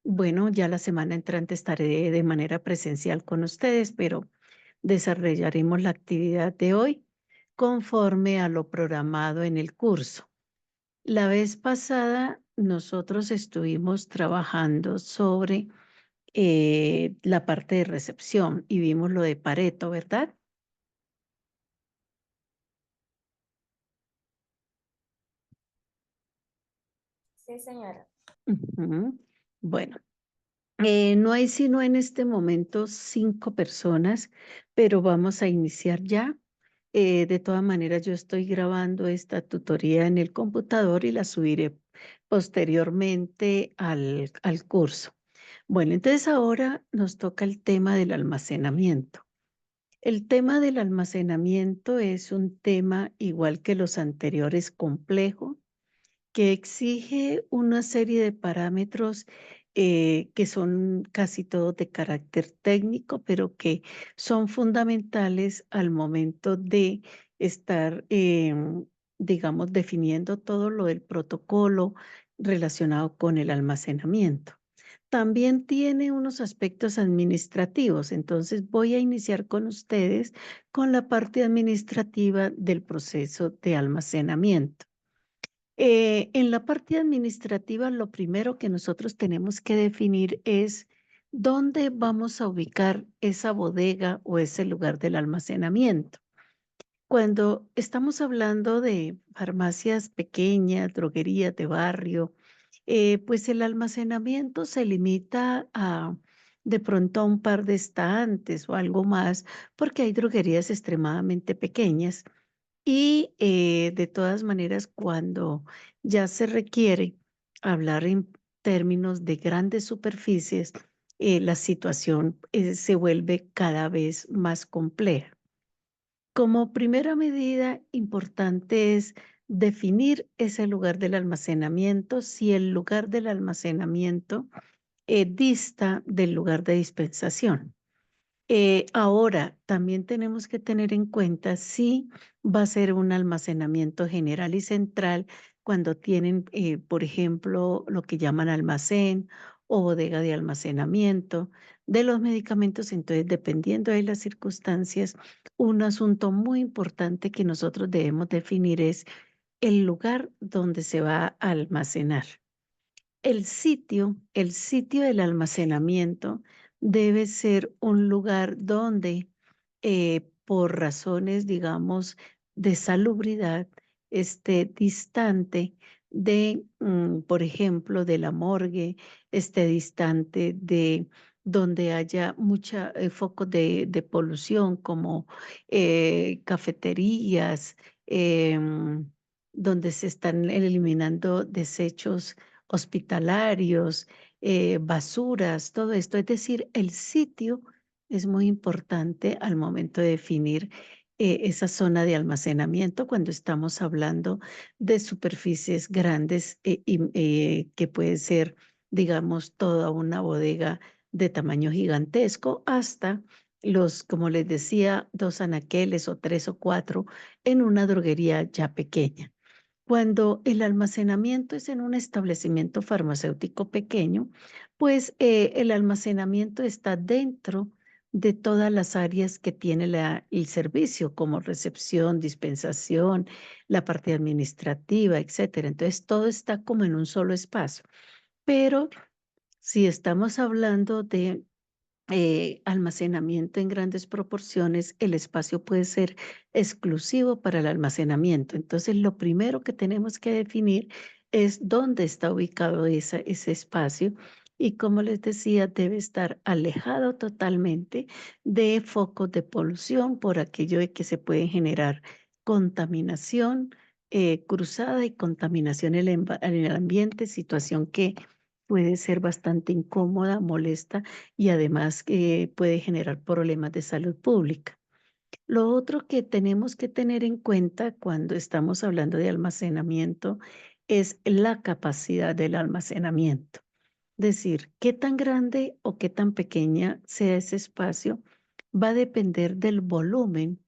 Bueno, ya la semana entrante estaré de manera presencial con ustedes, pero desarrollaremos la actividad de hoy conforme a lo programado en el curso. La vez pasada nosotros estuvimos trabajando sobre la parte de recepción y vimos lo de Pareto, ¿verdad? Sí, señora. Ujú. Bueno, no hay sino en este momento 5 personas, pero vamos a iniciar ya. De todas maneras, yo estoy grabando esta tutoría en el computador y la subiré posteriormente al curso. Bueno, entonces ahora nos toca el tema del almacenamiento. El tema del almacenamiento es un tema igual que los anteriores complejo, que exige una serie de parámetros que son casi todos de carácter técnico, pero que son fundamentales al momento de estar, digamos, definiendo todo lo del protocolo relacionado con el almacenamiento. También tiene unos aspectos administrativos, entonces voy a iniciar con ustedes con la parte administrativa del proceso de almacenamiento. En la parte administrativa, lo primero que nosotros tenemos que definir es dónde vamos a ubicar esa bodega o ese lugar del almacenamiento. Cuando estamos hablando de farmacias pequeñas, droguerías de barrio, pues el almacenamiento se limita a de pronto a un par de estantes o algo más, porque hay droguerías extremadamente pequeñas y de todas maneras, cuando ya se requiere hablar en términos de grandes superficies, la situación se vuelve cada vez más compleja. Como primera medida importante es definir ese lugar del almacenamiento, si el lugar del almacenamiento dista del lugar de dispensación. Ahora, también tenemos que tener en cuenta si va a ser un almacenamiento general y central cuando tienen, por ejemplo, lo que llaman almacén o bodega de almacenamiento de los medicamentos. Entonces, dependiendo de las circunstancias, un asunto muy importante que nosotros debemos definir es el lugar donde se va a almacenar. El sitio del almacenamiento debe ser un lugar donde, por razones, digamos, de salubridad, esté distante de, por ejemplo, de la morgue, esté distante de donde haya mucha focos de polución como cafeterías, donde se están eliminando desechos hospitalarios, basuras, todo esto. Es decir, el sitio es muy importante al momento de definir esa zona de almacenamiento cuando estamos hablando de superficies grandes que puede ser, digamos, toda una bodega de tamaño gigantesco hasta los, como les decía, 2 anaqueles o 3 o 4 en una droguería ya pequeña. Cuando el almacenamiento es en un establecimiento farmacéutico pequeño, pues el almacenamiento está dentro de todas las áreas que tiene el servicio, como recepción, dispensación, la parte administrativa, etcétera. Entonces, todo está como en un solo espacio. Pero si estamos hablando de almacenamiento en grandes proporciones, el espacio puede ser exclusivo para el almacenamiento. Entonces, lo primero que tenemos que definir es dónde está ubicado ese espacio y, como les decía, debe estar alejado totalmente de focos de polución por aquello de que se puede generar contaminación cruzada y contaminación en el ambiente, situación que puede ser bastante incómoda, molesta y además puede generar problemas de salud pública. Lo otro que tenemos que tener en cuenta cuando estamos hablando de almacenamiento es la capacidad del almacenamiento. Es decir, qué tan grande o qué tan pequeña sea ese espacio va a depender del volumen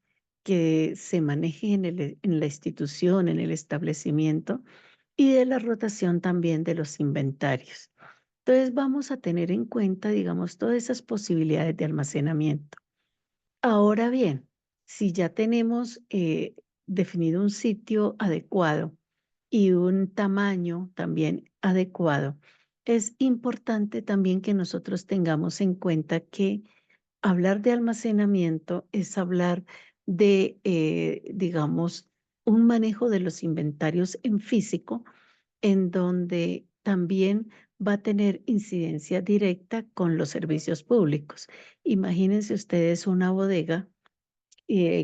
que se maneje en la institución, en el establecimiento y de la rotación también de los inventarios. Entonces vamos a tener en cuenta, digamos, todas esas posibilidades de almacenamiento. Ahora bien, si ya tenemos definido un sitio adecuado y un tamaño también adecuado, es importante también que nosotros tengamos en cuenta que hablar de almacenamiento es hablar de, digamos, un manejo de los inventarios en físico, en donde también va a tener incidencia directa con los servicios públicos. Imagínense ustedes una bodega,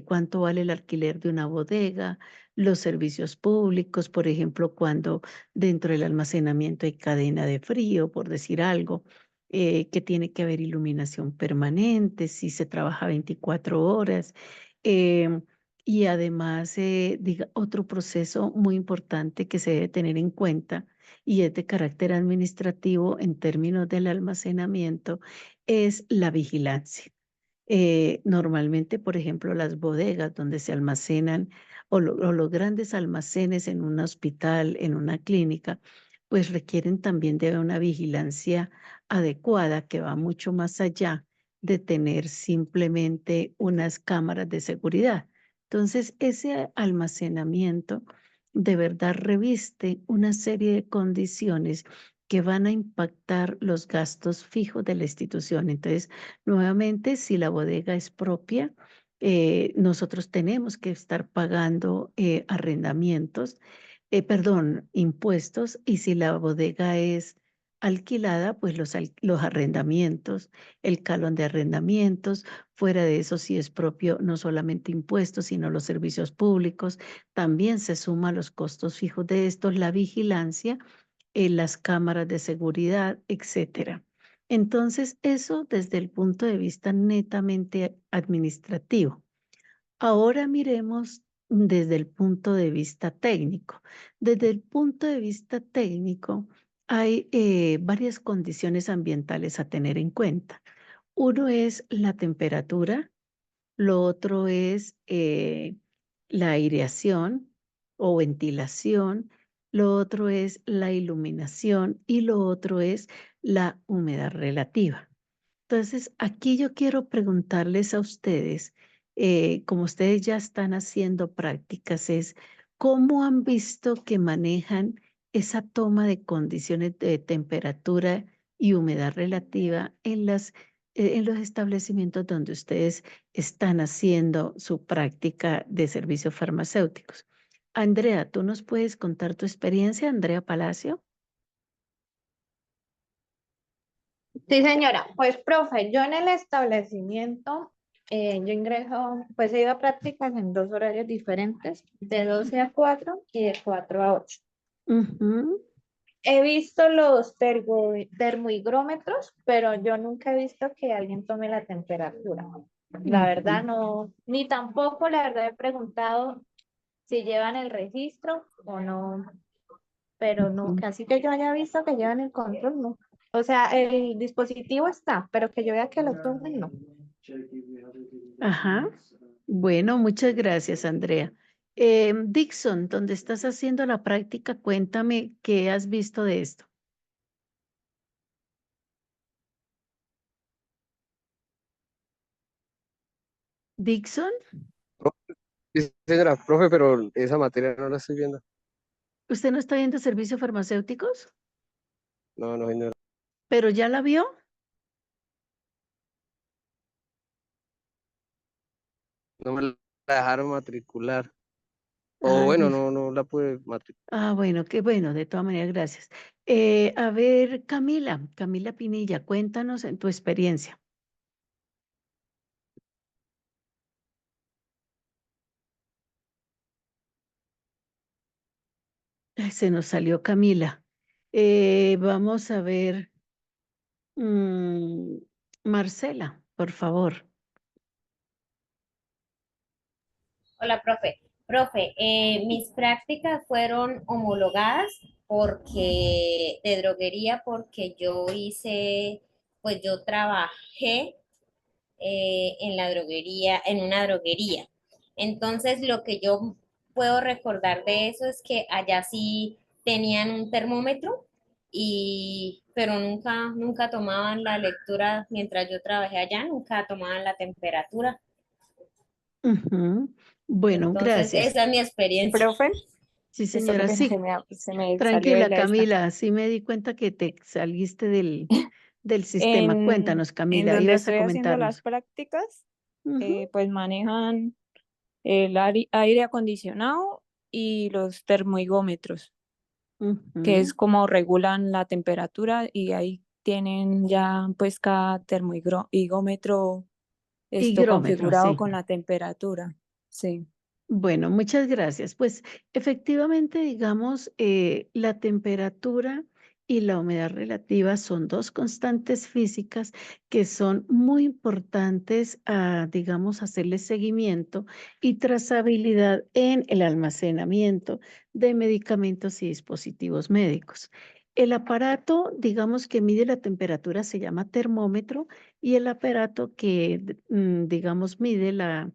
cuánto vale el alquiler de una bodega, los servicios públicos, por ejemplo, cuando dentro del almacenamiento hay cadena de frío, por decir algo, que tiene que haber iluminación permanente, si se trabaja 24 horas. em, y además, otro proceso muy importante que se debe tener en cuenta y es de carácter administrativo en términos del almacenamiento, es la vigilancia. Normalmente, por ejemplo, las bodegas donde se almacenan o los grandes almacenes en un hospital, en una clínica, pues requieren también de una vigilancia adecuada que va mucho más allá de tener simplemente unas cámaras de seguridad. Entonces, ese almacenamiento de verdad reviste una serie de condiciones que van a impactar los gastos fijos de la institución. Entonces, nuevamente, si la bodega es propia, nosotros tenemos que estar pagando arrendamientos, perdón, impuestos, y si la bodega es alquilada, pues los arrendamientos, el calón de arrendamientos, fuera de eso, si es propio, no solamente impuestos, sino los servicios públicos, también se suma los costos fijos de estos, la vigilancia, las cámaras de seguridad, etcétera. Entonces, eso desde el punto de vista netamente administrativo. Ahora miremos desde el punto de vista técnico. Desde el punto de vista técnico, hay varias condiciones ambientales a tener en cuenta. Uno es la temperatura, lo otro es la aireación o ventilación, lo otro es la iluminación y lo otro es la humedad relativa. Entonces, aquí yo quiero preguntarles a ustedes, como ustedes ya están haciendo prácticas, es cómo han visto que manejan esa toma de condiciones de temperatura y humedad relativa en los establecimientos donde ustedes están haciendo su práctica de servicios farmacéuticos. Andrea, ¿tú nos puedes contar tu experiencia, Andrea Palacio? Sí, señora. Pues, profe, yo en el establecimiento, yo ingreso, pues he ido a prácticas en dos horarios diferentes, de 12 a 4 y de 4 a 8. Ujú, He visto los termohigrómetros, pero yo nunca he visto que alguien tome la temperatura. La ujú, verdad no, ni tampoco la verdad he preguntado si llevan el registro o no, pero no, ujú. casi que yo haya visto que llevan el control, no. O sea, el dispositivo está, pero que yo vea que lo tomen, no. Ajá. Bueno, muchas gracias, Andrea. Dixon, donde estás haciendo la práctica, cuéntame qué has visto de esto. Dixon, Sí, señora, profe, pero esa materia no la estoy viendo. ¿usted no está viendo servicios farmacéuticos? No, no, señora. ¿Pero ya la vio? No me la dejaron matricular. O Ah, bueno, no la pude matricular. bueno, qué bueno, de todas maneras, gracias. A ver, Camila Pinilla, cuéntanos en tu experiencia. Ay, se nos salió Camila. Vamos a ver, mm, Marcela, por favor. Hola, profe. Profe, mis prácticas fueron homologadas porque de droguería, porque yo hice, pues yo trabajé en la droguería, en una droguería. Entonces, lo que yo puedo recordar de eso es que allá sí tenían un termómetro y pero nunca tomaban la lectura mientras yo trabajé allá, nunca tomaban la temperatura. Ujú. Bueno, Entonces, gracias. esa es mi experiencia. Profe, Sí, esto que señora, pena sí. se me salió de Tranquila, la esta. Camila, sí me di cuenta que te saliste del sistema. Cuéntanos, En Camila, donde ibas a estoy haciendo las comentarnos. prácticas, Ujú, pues manejan el aire acondicionado y los termohigómetros, que es ujú. como regulan la temperatura y ahí tienen ya pues cada termohigómetro esto Higrómetro, configurado sí. con la temperatura. Sí. Bueno, muchas gracias. Pues efectivamente, digamos, la temperatura y la humedad relativa son dos constantes físicas que son muy importantes a, digamos, hacerle seguimiento y trazabilidad en el almacenamiento de medicamentos y dispositivos médicos. El aparato, digamos, que mide la temperatura se llama termómetro y el aparato que, digamos, mide la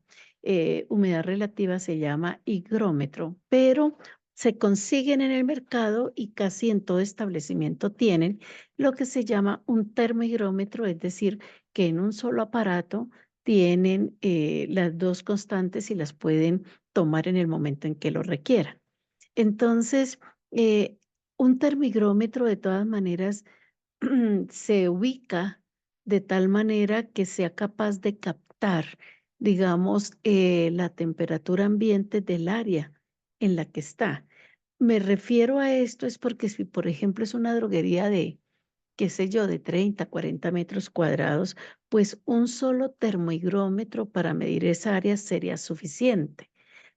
humedad relativa se llama higrómetro, pero se consiguen en el mercado y casi en todo establecimiento tienen lo que se llama un termohigrómetro, es decir, que en un solo aparato tienen las dos constantes y las pueden tomar en el momento en que lo requieran. Entonces, eh, un termigrómetro de todas maneras se ubica de tal manera que sea capaz de captar, digamos, la temperatura ambiente del área en la que está. Me refiero a esto es porque si, por ejemplo, es una droguería de, qué sé yo, de 30, 40 metros cuadrados, pues un solo termohigrómetro para medir esa área sería suficiente.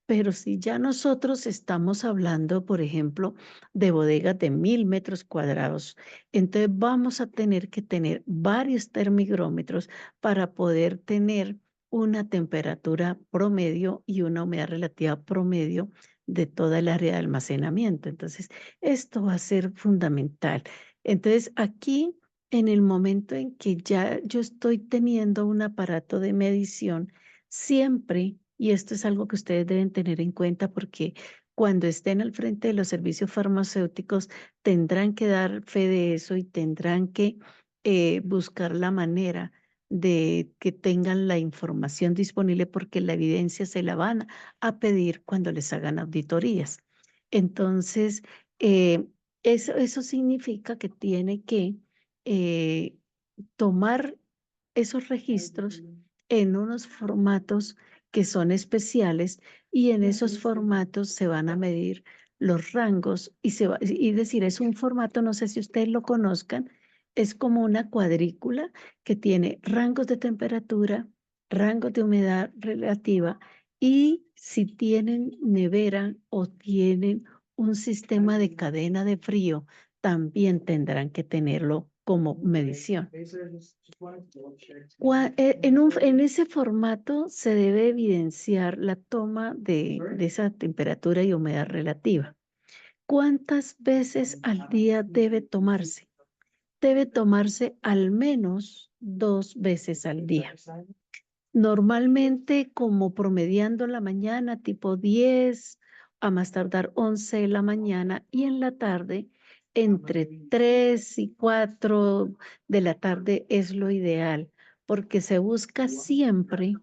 Pero si ya nosotros estamos hablando, por ejemplo, de bodegas de 1000 metros cuadrados, entonces vamos a tener que tener varios termigrómetros para poder tener una temperatura promedio y una humedad relativa promedio de toda el área de almacenamiento. Entonces, esto va a ser fundamental. Entonces, aquí, en el momento en que ya yo estoy teniendo un aparato de medición, siempre, y esto es algo que ustedes deben tener en cuenta porque cuando estén al frente de los servicios farmacéuticos tendrán que dar fe de eso y tendrán que buscar la manera de que tengan la información disponible porque la evidencia se la van a pedir cuando les hagan auditorías. Entonces, eh, eso significa que tiene que eh, tomar esos registros en unos formatos que son especiales y en esos formatos se van a medir los rangos y decir, es un formato, no sé si ustedes lo conozcan, es como una cuadrícula que tiene rangos de temperatura, rangos de humedad relativa y si tienen nevera o tienen un sistema de cadena de frío, también tendrán que tenerlo como medición. En ese formato se debe evidenciar la toma de esa temperatura y humedad relativa. ¿Cuántas veces al día debe tomarse? Debe tomarse al menos 2 veces al día. Normalmente como promediando la mañana, tipo 10 a más tardar 11 de la mañana y en la tarde entre 3 y 4 de la tarde es lo ideal, porque se busca siempre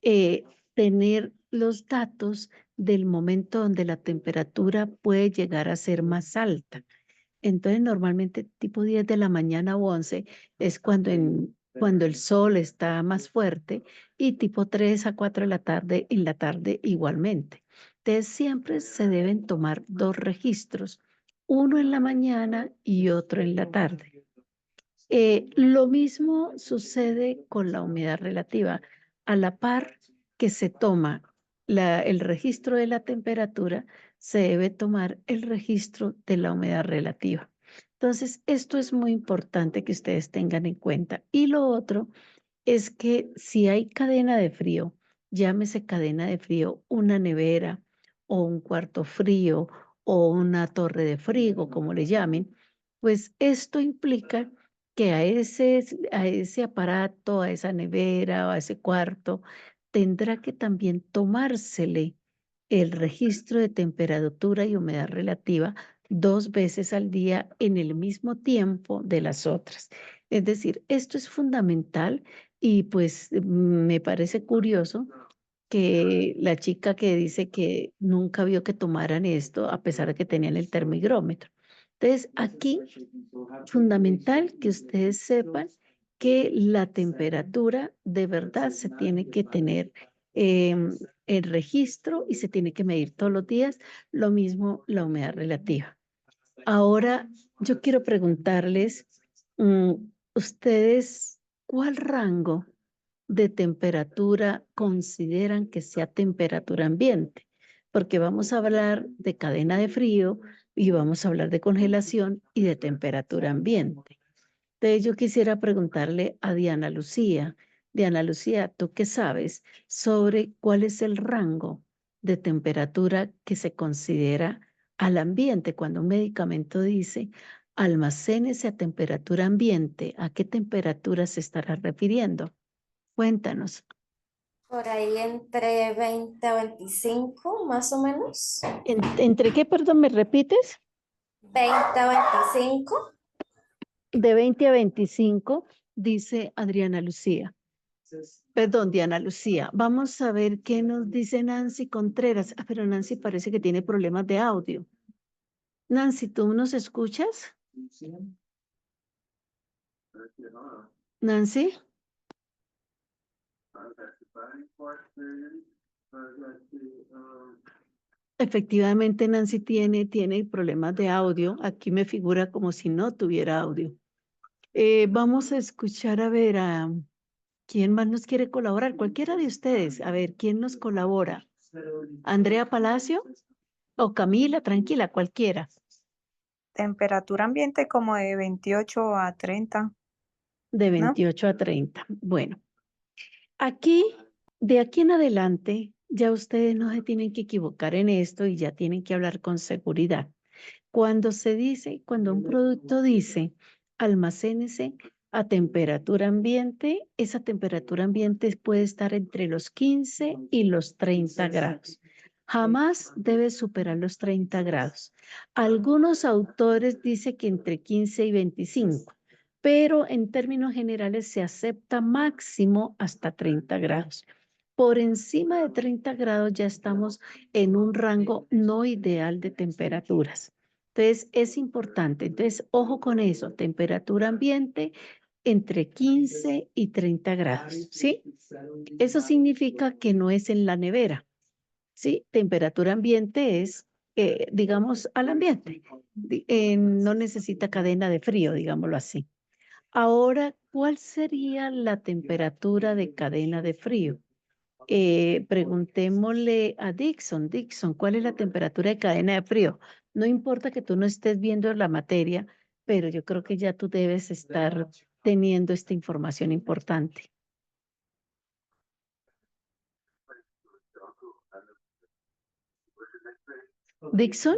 eh, tener los datos del momento donde la temperatura puede llegar a ser más alta. Entonces, normalmente tipo 10 de la mañana o 11 es cuando el sol está más fuerte y tipo 3 a 4 de la tarde, en la tarde igualmente. Entonces, siempre se deben tomar dos registros, uno en la mañana y otro en la tarde. Lo mismo sucede con la humedad relativa. A la par que se toma el registro de la temperatura, se debe tomar el registro de la humedad relativa. Entonces, esto es muy importante que ustedes tengan en cuenta. Y lo otro es que si hay cadena de frío, llámese cadena de frío, una nevera o un cuarto frío o una torre de frigo, como le llamen, pues esto implica que a ese aparato, a esa nevera o a ese cuarto, tendrá que también tomársele el registro de temperatura y humedad relativa 2 veces al día en el mismo tiempo de las otras. Es decir, esto es fundamental y pues me parece curioso que la chica que dice que nunca vio que tomaran esto a pesar de que tenían el termigrómetro. Entonces, aquí fundamental que ustedes sepan que la temperatura de verdad se tiene que tener en registro y se tiene que medir todos los días, lo mismo la humedad relativa. Ahora, yo quiero preguntarles, ustedes, ¿cuál rango de temperatura consideran que sea temperatura ambiente? Porque vamos a hablar de cadena de frío y vamos a hablar de congelación y de temperatura ambiente. Entonces yo quisiera preguntarle a Diana Lucía. Diana Lucía, ¿tú qué sabes sobre cuál es el rango de temperatura que se considera al ambiente cuando un medicamento dice almacénese a temperatura ambiente? ¿A qué temperatura se estará refiriendo? Cuéntanos. Por ahí entre 20 a 25, más o menos. ¿Entre qué, perdón, me repites? 20 a 25. De 20 a 25, dice Adriana Lucía. Perdón, Diana Lucía. Vamos a ver qué nos dice Nancy Contreras. Ah, pero Nancy parece que tiene problemas de audio. Nancy, ¿tú nos escuchas? Nancy. Efectivamente, Nancy tiene problemas de audio. Aquí me figura como si no tuviera audio. Vamos a escuchar a ver a quién más nos quiere colaborar. Cualquiera de ustedes. A ver, ¿quién nos colabora? ¿Andrea Palacio o Camila? Tranquila, cualquiera. Temperatura ambiente como de 28 a 30. De 28 a 30. Bueno, aquí, de aquí en adelante, ya ustedes no se tienen que equivocar en esto y ya tienen que hablar con seguridad. Cuando un producto dice almacénese a temperatura ambiente, esa temperatura ambiente puede estar entre los 15 y los 30 grados. Jamás debe superar los 30 grados. Algunos autores dicen que entre 15 y 25, pero en términos generales se acepta máximo hasta 30 grados. Por encima de 30 grados ya estamos en un rango no ideal de temperaturas. Entonces, es importante. Entonces, ojo con eso, temperatura ambiente entre 15 y 30 grados, ¿sí? Eso significa que no es en la nevera, ¿sí? Temperatura ambiente es, digamos, al ambiente. No necesita cadena de frío, digámoslo así. Ahora, ¿cuál sería la temperatura de cadena de frío? Preguntémosle a Dixon. Dixon, ¿cuál es la temperatura de cadena de frío? No importa que tú no estés viendo la materia, pero yo creo que ya tú debes estar teniendo esta información importante. Dixon.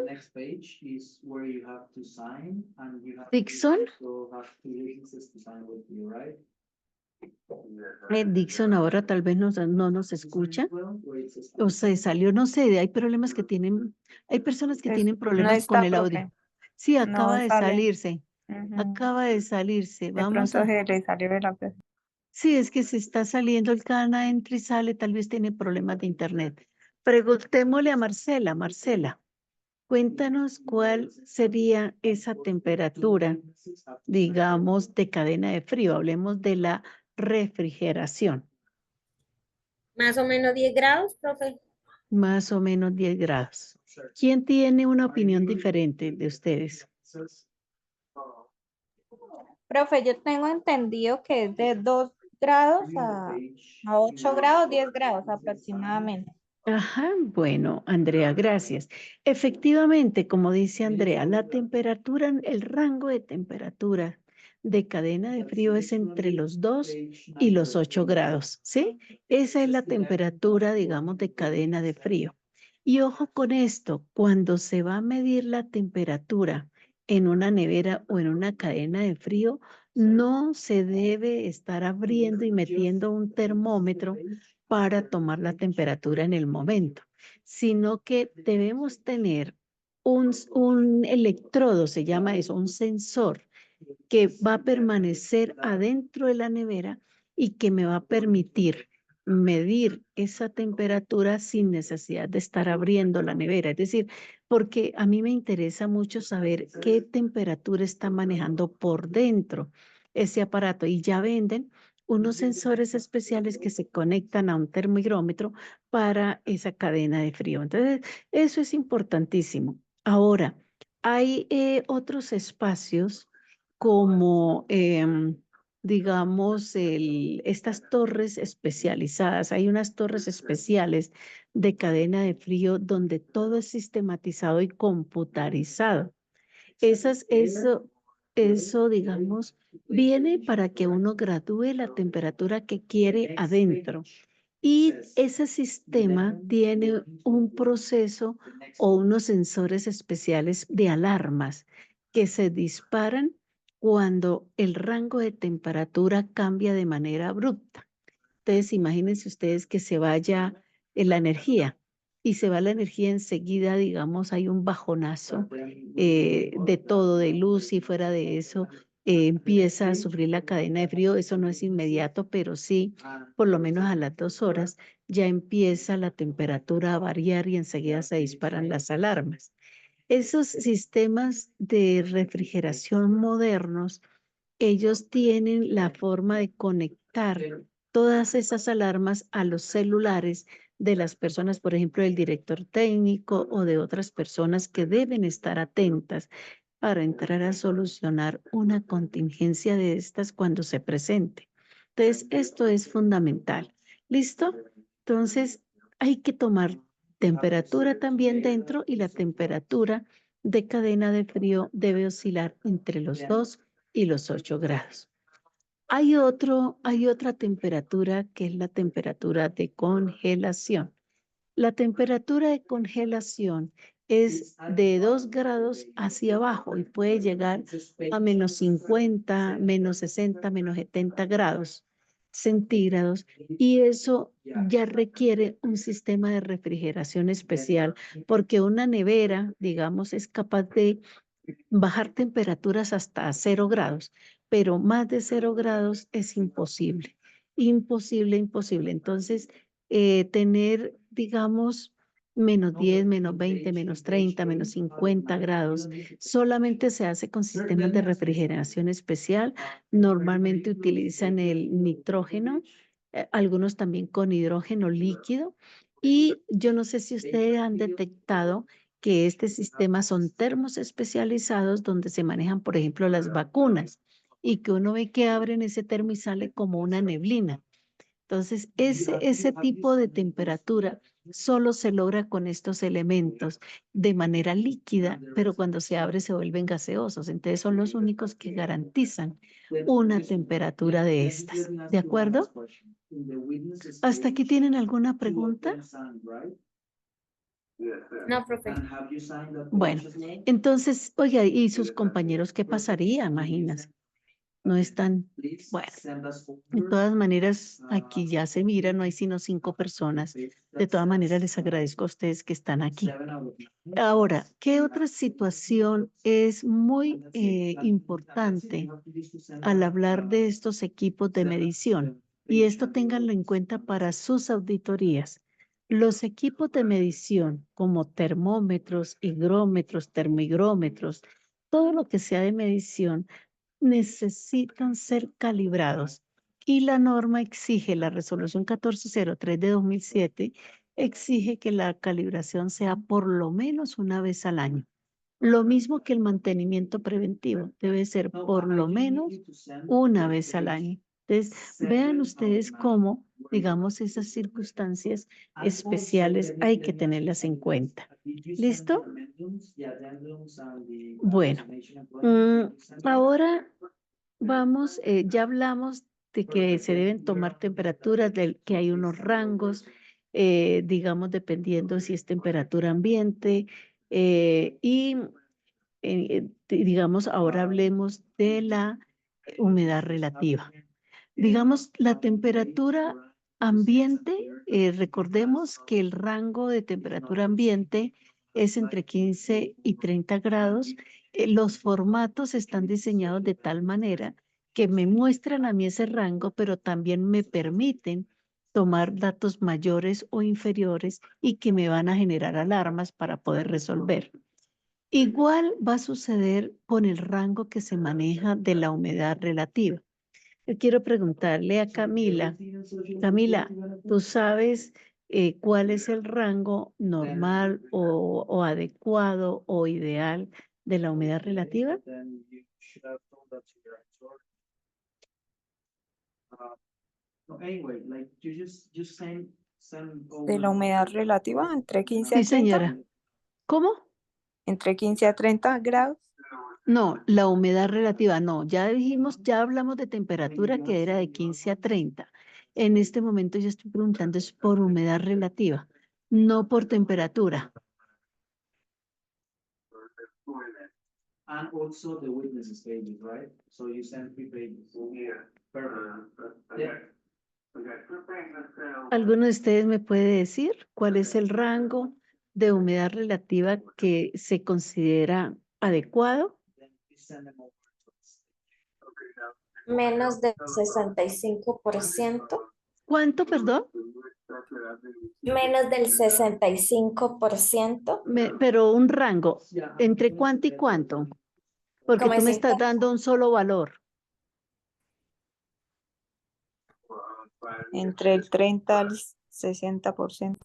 Dixon. Dixon ahora tal vez no nos escucha o se salió, no sé, hay problemas que tienen, hay personas que tienen No problemas con está, el profe. audio. Sí, acaba No de sale. salirse, acaba de salirse. De Vamos pronto a... se le salió de la... Sí, es que se está saliendo el canal, entra y sale, tal vez tiene problemas de internet. Preguntémosle a Marcela. Marcela, cuéntanos cuál sería esa temperatura, digamos, de cadena de frío. Hablemos de la refrigeración. Más o menos 10 grados, profe. Más o menos 10 grados. ¿Quién tiene una opinión diferente de ustedes? Profe, yo tengo entendido que es de 2 grados a 8 grados, 10 grados aproximadamente. Ajá, bueno, Andrea, gracias. Efectivamente, como dice Andrea, la temperatura, el rango de temperatura de cadena de frío es entre los 2 y los 8 grados, ¿sí? Esa es la temperatura, digamos, de cadena de frío. Y ojo con esto, cuando se va a medir la temperatura en una nevera o en una cadena de frío, no se debe estar abriendo y metiendo un termómetro para tomar la temperatura en el momento, sino que debemos tener un electrodo, se llama eso, un sensor que va a permanecer adentro de la nevera y que me va a permitir medir esa temperatura sin necesidad de estar abriendo la nevera. Es decir, porque a mí me interesa mucho saber qué temperatura está manejando por dentro ese aparato. Y ya venden unos sensores especiales que se conectan a un termómetro para esa cadena de frío. Entonces, eso es importantísimo. Ahora, hay otros espacios como, digamos, estas torres especializadas. Hay unas torres especiales de cadena de frío donde todo es sistematizado y computarizado. Eso, digamos, viene para que uno gradúe la temperatura que quiere adentro. Y ese sistema tiene un proceso o unos sensores especiales de alarmas que se disparan cuando el rango de temperatura cambia de manera abrupta. Entonces, imagínense ustedes que se vaya la energía y se va la energía enseguida, digamos, hay un bajonazo de todo, de luz y fuera de eso empieza a sufrir la cadena de frío. Eso no es inmediato, pero sí, por lo menos a las 2 horas ya empieza la temperatura a variar y enseguida se disparan las alarmas. Esos sistemas de refrigeración modernos, ellos tienen la forma de conectar todas esas alarmas a los celulares de las personas, por ejemplo, del director técnico o de otras personas que deben estar atentas para entrar a solucionar una contingencia de estas cuando se presente. Entonces, esto es fundamental. ¿Listo? Entonces, hay que tomar temperatura también dentro y la temperatura de cadena de frío debe oscilar entre los 2 y los 8 grados. Hay otra temperatura que es la temperatura de congelación. La temperatura de congelación es de 2 grados hacia abajo y puede llegar a -50, -60, -70 grados centígrados, y eso ya requiere un sistema de refrigeración especial porque una nevera, digamos, es capaz de bajar temperaturas hasta 0 grados, pero más de 0 grados es imposible, imposible, imposible. Entonces, tener, digamos, -10, -20, -30, -50 grados, solamente se hace con sistemas de refrigeración especial. Normalmente utilizan el nitrógeno, algunos también con hidrógeno líquido. Y yo no sé si ustedes han detectado que este sistema son termos especializados donde se manejan, por ejemplo, las vacunas, y que uno ve que abren ese termo y sale como una neblina. Entonces, ese tipo de temperatura solo se logra con estos elementos de manera líquida, pero cuando se abre se vuelven gaseosos. Entonces, son los únicos que garantizan una temperatura de estas. ¿De acuerdo? ¿Hasta aquí tienen alguna pregunta? No, profe. Bueno, entonces, oiga, ¿y sus compañeros qué pasaría? Imagínense. No están, bueno, de todas maneras, aquí ya se mira, no hay sino 5 personas. De todas maneras, les agradezco a ustedes que están aquí. Ahora, ¿qué otra situación es muy importante al hablar de estos equipos de medición? Y esto ténganlo en cuenta para sus auditorías. Los equipos de medición, como termómetros, higrómetros, termohigrómetros, todo lo que sea de medición, necesitan ser calibrados. Y la norma exige, la resolución 1403 de 2007, exige que la calibración sea por lo menos una vez al año. Lo mismo que el mantenimiento preventivo, debe ser por lo menos una vez al año. Entonces, vean ustedes cómo, digamos, esas circunstancias especiales hay que tenerlas en cuenta. ¿Listo? Bueno, ahora vamos, ya hablamos de que se deben tomar temperaturas, de que hay unos rangos, digamos, dependiendo si es temperatura ambiente, y digamos, ahora hablemos de la humedad relativa. Digamos, la temperatura ambiente, recordemos que el rango de temperatura ambiente es entre 15 y 30 grados. Los formatos están diseñados de tal manera que me muestran a mí ese rango, pero también me permiten tomar datos mayores o inferiores y que me van a generar alarmas para poder resolver. Igual va a suceder con el rango que se maneja de la humedad relativa. Yo quiero preguntarle a Camila, Camila, ¿tú sabes cuál es el rango normal o adecuado o ideal de la humedad relativa? De la humedad relativa, entre 15 Sí, a 30, señora. ¿Cómo? entre 15 a 30 grados. No, la humedad relativa, no. Ya dijimos, ya hablamos de temperatura que era de 15 a 30. En este momento yo estoy preguntando es por humedad relativa, no por temperatura. And also the witnesses pages, right? So you send 3 pages. Yeah. Perfect. Yeah. ¿Alguno de ustedes me puede decir cuál es el rango de humedad relativa que se considera adecuado? Then you send them over to us. Menos del 65%. ¿Cuánto, perdón? Menos del 65%. Pero un rango, ¿entre cuánto y cuánto? Porque Como tú de me estás 50. dando un solo valor. Entre el 30 al 60%.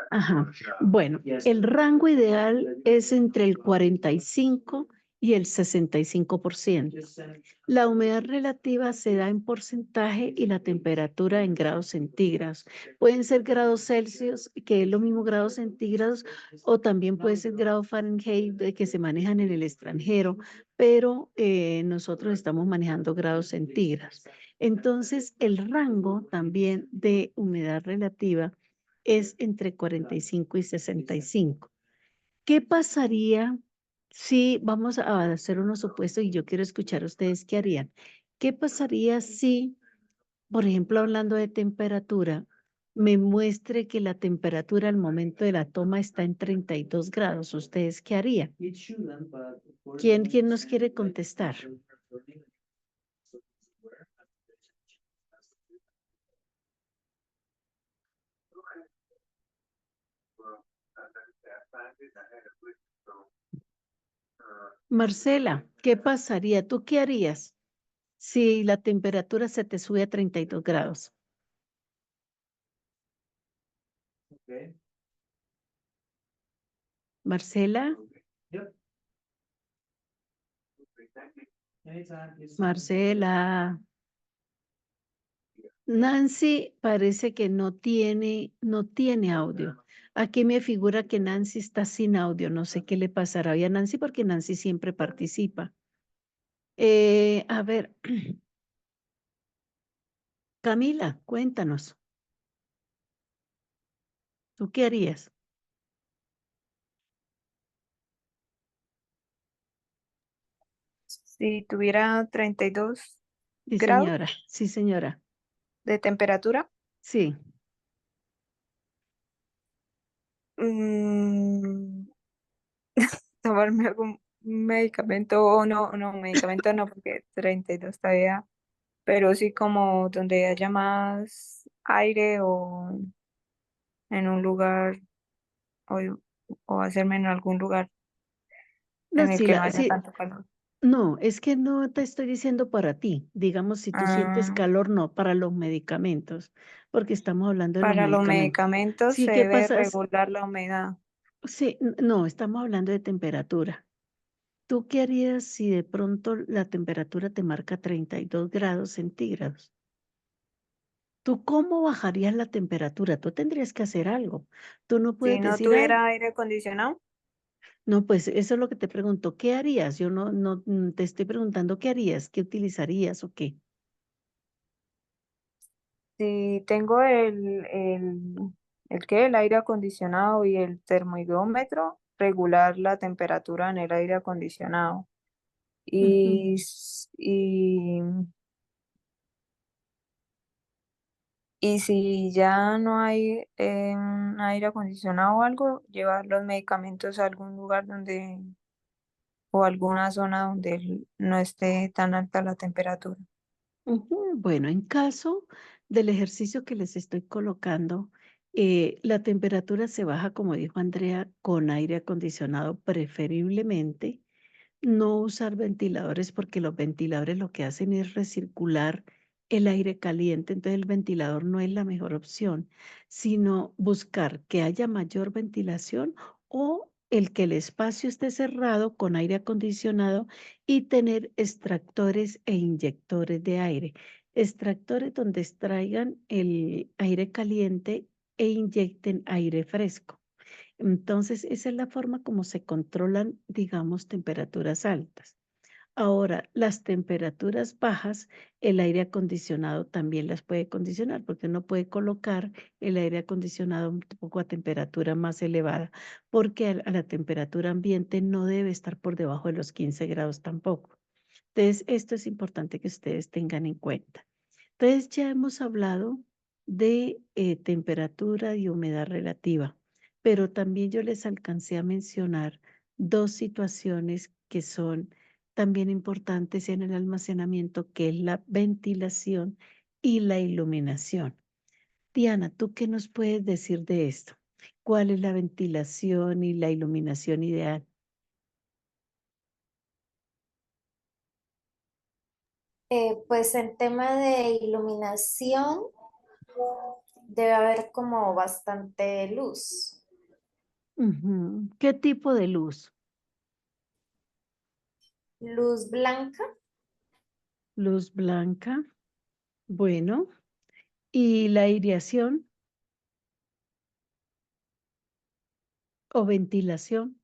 Ajá. Bueno, el rango ideal es entre el 45 y el 65%. Just send La humedad relativa se da en porcentaje y la temperatura en grados centígrados. Pueden ser grados Celsius, que es lo mismo grados centígrados, o también puede ser grados Fahrenheit que se manejan en el extranjero, pero nosotros estamos manejando grados centígrados. Entonces, el rango también de humedad relativa es entre 45 y 65. ¿Qué pasaría si vamos a hacer unos supuestos y yo quiero escuchar a ustedes qué harían? ¿Qué pasaría si, por ejemplo, hablando de temperatura, me muestre que la temperatura al momento de la toma está en 32 grados? ¿Ustedes qué harían? it shouldn't, but of course ¿Quién you nos send, quiere like, contestar? so it's aware of the temperature. Marcela, ¿qué pasaría? ¿Tú qué harías si la temperatura se te sube a 32 grados? Okay. Marcela, Yep. Anytime. It's Marcela. Nancy parece que no tiene audio. Aquí me figura que Nancy está sin audio. No sé qué le pasará hoy a Nancy porque Nancy siempre participa. A ver, Camila, cuéntanos. ¿Tú qué harías? Si tuviera 32 Sí, grados señora. Sí, señora. de temperatura, Sí. mm, tomarme algún medicamento o no, medicamento no, porque 32 todavía, pero sí como donde haya más aire o en un lugar o, o hacerme en algún lugar No, en el sí, que no haya tanto calor. no, es que no te estoy diciendo para ti. Digamos, si tú sientes Ah, calor, no, para los medicamentos, porque estamos hablando de los para los medicamentos. medicamentos Sí, se ¿qué debe pasa? regular la humedad. Sí, no, estamos hablando de temperatura. ¿Tú qué harías si de pronto la temperatura te marca 32 grados centígrados? ¿Tú cómo bajarías la temperatura? Tú tendrías que hacer algo. Tú no Si puedes no decir, ay, tuviera aire acondicionado, no, pues eso es lo que te pregunto. ¿Qué harías? Yo no te estoy preguntando qué harías, qué utilizarías o qué. si tengo el aire acondicionado y el termohigrómetro, regular la temperatura en el aire acondicionado. Ujú. Y Y si ya no hay un aire acondicionado o algo, llevar los medicamentos a algún lugar donde o alguna zona donde no esté tan alta la temperatura. Ujú. Bueno, en caso del ejercicio que les estoy colocando, la temperatura se baja, como dijo Andrea, con aire acondicionado preferiblemente. No usar ventiladores porque los ventiladores lo que hacen es recircular el aire caliente, entonces el ventilador no es la mejor opción, sino buscar que haya mayor ventilación o el que el espacio esté cerrado con aire acondicionado y tener extractores e inyectores de aire. Extractores donde extraigan el aire caliente e inyecten aire fresco. Entonces, esa es la forma como se controlan, digamos, temperaturas altas. Ahora, las temperaturas bajas, el aire acondicionado también las puede condicionar, porque uno puede colocar el aire acondicionado un poco a temperatura más elevada, porque a la temperatura ambiente no debe estar por debajo de los 15 grados tampoco. Entonces, esto es importante que ustedes tengan en cuenta. Entonces, ya hemos hablado de temperatura y humedad relativa, pero también yo les alcancé a mencionar dos situaciones que son también importantes en el almacenamiento, que es la ventilación y la iluminación. Diana, ¿tú qué nos puedes decir de esto? ¿Cuál es la ventilación y la iluminación ideal? Pues en tema de iluminación debe haber como bastante luz. Ujú. ¿Qué tipo de luz? Luz blanca, Luz blanca. Bueno, ¿y la aireación o ventilación?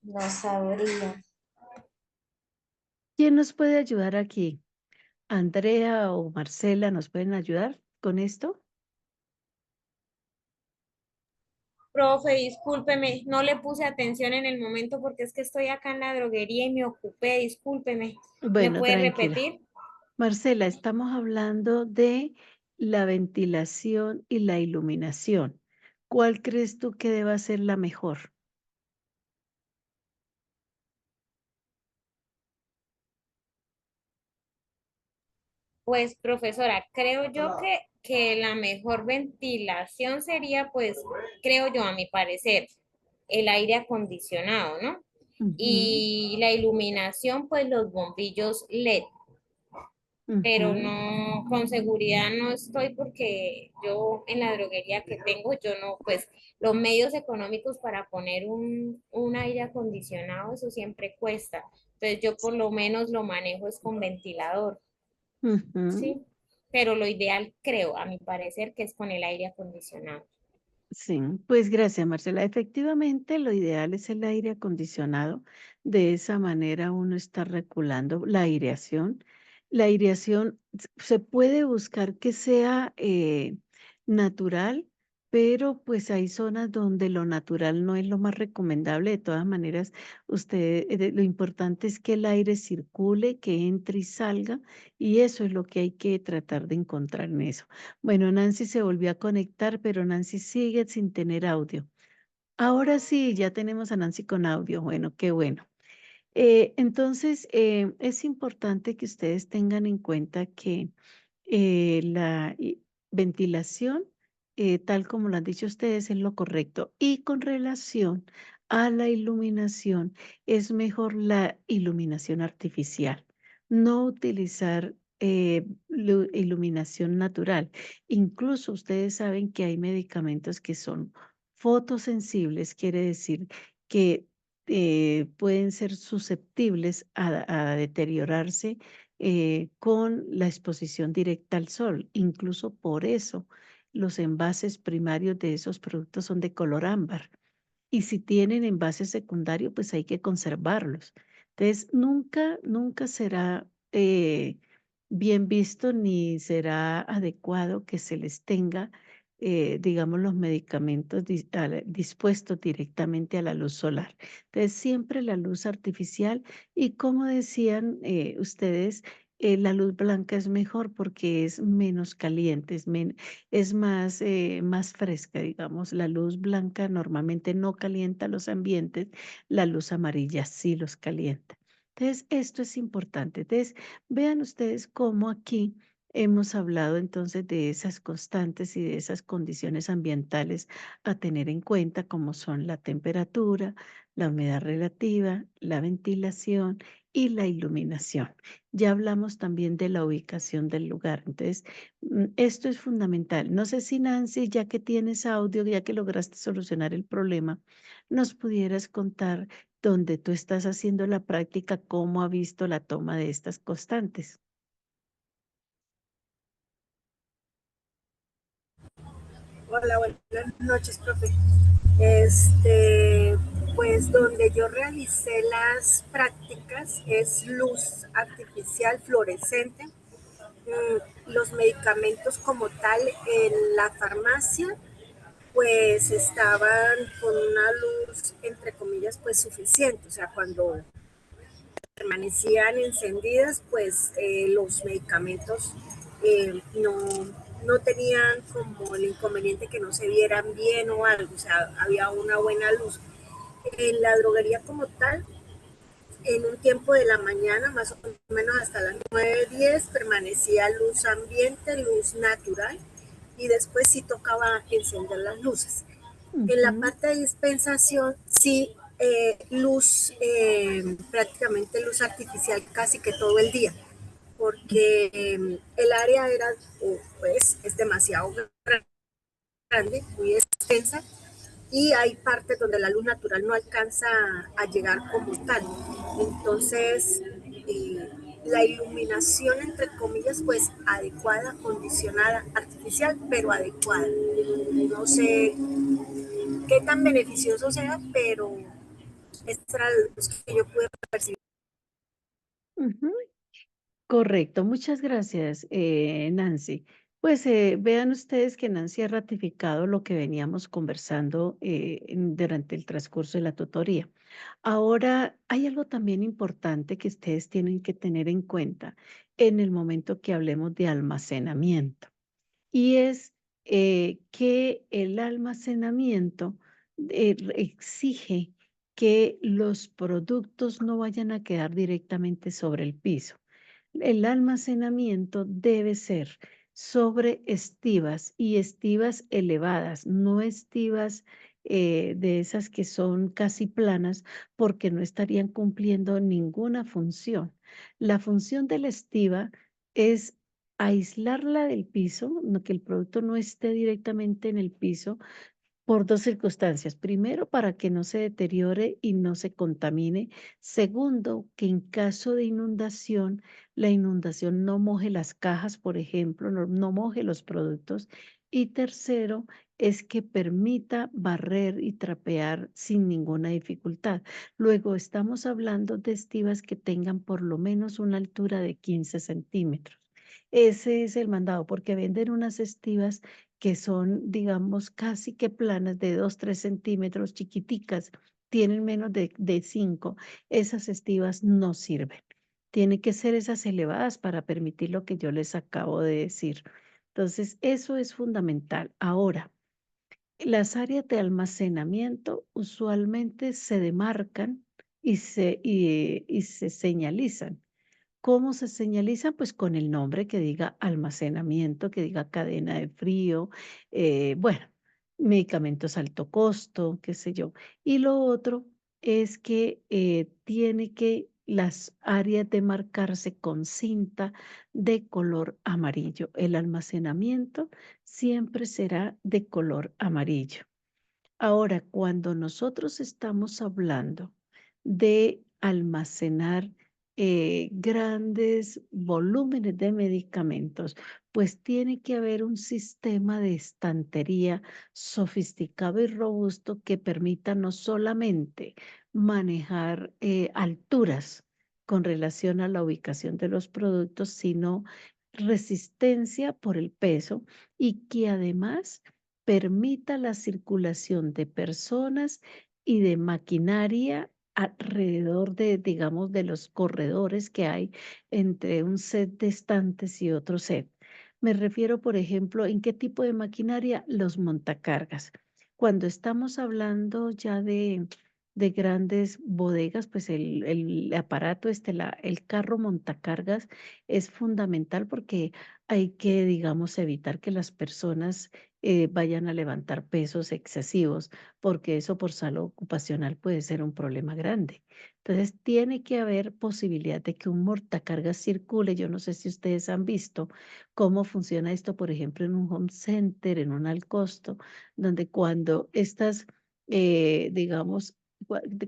no sabría. ¿Quién nos puede ayudar aquí? ¿Andrea o Marcela nos pueden ayudar con esto? Profe, discúlpeme, no le puse atención en el momento porque es que estoy acá en la droguería y me ocupé, discúlpeme. ¿Me Bueno, puede tranquila. repetir? Marcela, estamos hablando de la ventilación y la iluminación. ¿Cuál crees tú que deba ser la mejor? Pues, profesora, creo yo que la mejor ventilación sería, pues, creo yo, a mi parecer, el aire acondicionado, ¿no? Ujú, Y la iluminación, pues los bombillos LED, pero ujú, no, con seguridad no estoy porque yo en la droguería que tengo, yo no, pues los medios económicos para poner un aire acondicionado, eso siempre cuesta. Entonces yo por lo menos lo manejo es con ventilador, ujú. ¿sí? Pero lo ideal, creo, a mi parecer, que es con el aire acondicionado. Sí, pues gracias, Marcela. Efectivamente, lo ideal es el aire acondicionado. De esa manera uno está regulando la aireación. La aireación se puede buscar que sea natural, pero pues hay zonas donde lo natural no es lo más recomendable. De todas maneras, lo importante es que el aire circule, que entre y salga, y eso es lo que hay que tratar de encontrar en eso. Bueno, Nancy se volvió a conectar, pero Nancy sigue sin tener audio. Ahora sí, ya tenemos a Nancy con audio. Bueno, qué bueno. Entonces, es importante que ustedes tengan en cuenta que ventilación, tal como lo han dicho ustedes, es lo correcto. Y con relación a la iluminación, es mejor la iluminación artificial, no utilizar iluminación natural. Incluso ustedes saben que hay medicamentos que son fotosensibles, quiere decir que pueden ser susceptibles a deteriorarse con la exposición directa al sol. Incluso por eso los envases primarios de esos productos son de color ámbar. Y si tienen envase secundario, pues hay que conservarlos. Entonces, nunca será bien visto ni será adecuado que se les tenga digamos, los medicamentos dispuestos directamente a la luz solar. Entonces, siempre la luz artificial y como decían ustedes, la luz blanca es mejor porque es menos caliente, es más, más fresca, digamos. La luz blanca normalmente no calienta los ambientes, la luz amarilla sí los calienta. Entonces, esto es importante. Entonces, vean ustedes cómo aquí hemos hablado entonces de esas constantes y de esas condiciones ambientales a tener en cuenta, como son la temperatura, la humedad relativa, la ventilación y la iluminación. Ya hablamos también de la ubicación del lugar. Entonces, esto es fundamental. No sé si Nancy, ya que tienes audio, ya que lograste solucionar el problema, nos pudieras contar dónde tú estás haciendo la práctica, cómo ha visto la toma de estas constantes. Hola, buenas noches, profe. Este, pues donde yo realicé las prácticas es luz artificial fluorescente. Los medicamentos como tal en la farmacia, pues estaban con una luz, entre comillas, pues suficiente. O sea, cuando permanecían encendidas, pues los medicamentos no tenían como el inconveniente que no se vieran bien o algo, o sea, había una buena luz. En la droguería como tal, en un tiempo de la mañana, más o menos hasta las 9:10, permanecía luz ambiente, luz natural, y después sí tocaba encender las luces. En la Ujú. parte de dispensación, sí, luz, prácticamente luz artificial casi que todo el día, porque el área era, pues, es demasiado grande, muy extensa, y hay partes donde la luz natural no alcanza a llegar como tal. Entonces, la iluminación, entre comillas, pues adecuada, condicionada, artificial, pero adecuada. No sé qué tan beneficioso sea, pero esta era la luz que yo pude percibir. Ujú. Correcto, muchas gracias, Nancy. Pues vean ustedes que Nancy ha ratificado lo que veníamos conversando durante el transcurso de la tutoría. Ahora, hay algo también importante que ustedes tienen que tener en cuenta en el momento que hablemos de almacenamiento. Y es que el almacenamiento exige que los productos no vayan a quedar directamente sobre el piso. El almacenamiento debe ser sobre estivas y estivas elevadas, no estivas de esas que son casi planas porque no estarían cumpliendo ninguna función. La función de la estiva es aislarla del piso, que el producto no esté directamente en el piso, por dos circunstancias. Primero, para que no se deteriore y no se contamine. Segundo, que en caso de inundación, la inundación no moje las cajas, por ejemplo, no moje los productos. Y tercero, es que permita barrer y trapear sin ninguna dificultad. Luego, estamos hablando de estivas que tengan por lo menos una altura de 15 centímetros. Ese es el mandado, porque venden unas estivas que son, digamos, casi que planas de 2, 3 centímetros, chiquiticas, tienen menos de 5. Esas estivas no sirven. Tienen que ser esas elevadas para permitir lo que yo les acabo de decir. Entonces, eso es fundamental. Ahora, las áreas de almacenamiento usualmente se demarcan y se señalizan. ¿Cómo se señaliza? Pues con el nombre que diga almacenamiento, que diga cadena de frío, bueno, medicamentos alto costo, qué sé yo. Y lo otro es que tiene que las áreas demarcarse con cinta de color amarillo. El almacenamiento siempre será de color amarillo. Ahora, cuando nosotros estamos hablando de almacenar grandes volúmenes de medicamentos, pues tiene que haber un sistema de estantería sofisticado y robusto que permita no solamente manejar alturas con relación a la ubicación de los productos, sino resistencia por el peso y que además permita la circulación de personas y de maquinaria alrededor de, digamos, de los corredores que hay entre un set de estantes y otro set. Me refiero, por ejemplo, ¿en qué tipo de maquinaria? Los montacargas. Cuando estamos hablando ya de grandes bodegas, pues el aparato, el carro montacargas es fundamental porque hay que, digamos, evitar que las personas vayan a levantar pesos excesivos, porque eso por salud ocupacional puede ser un problema grande. Entonces, tiene que haber posibilidad de que un montacargas circule. Yo no sé si ustedes han visto cómo funciona esto, por ejemplo, en un home center, en un al costo, donde cuando estas, digamos,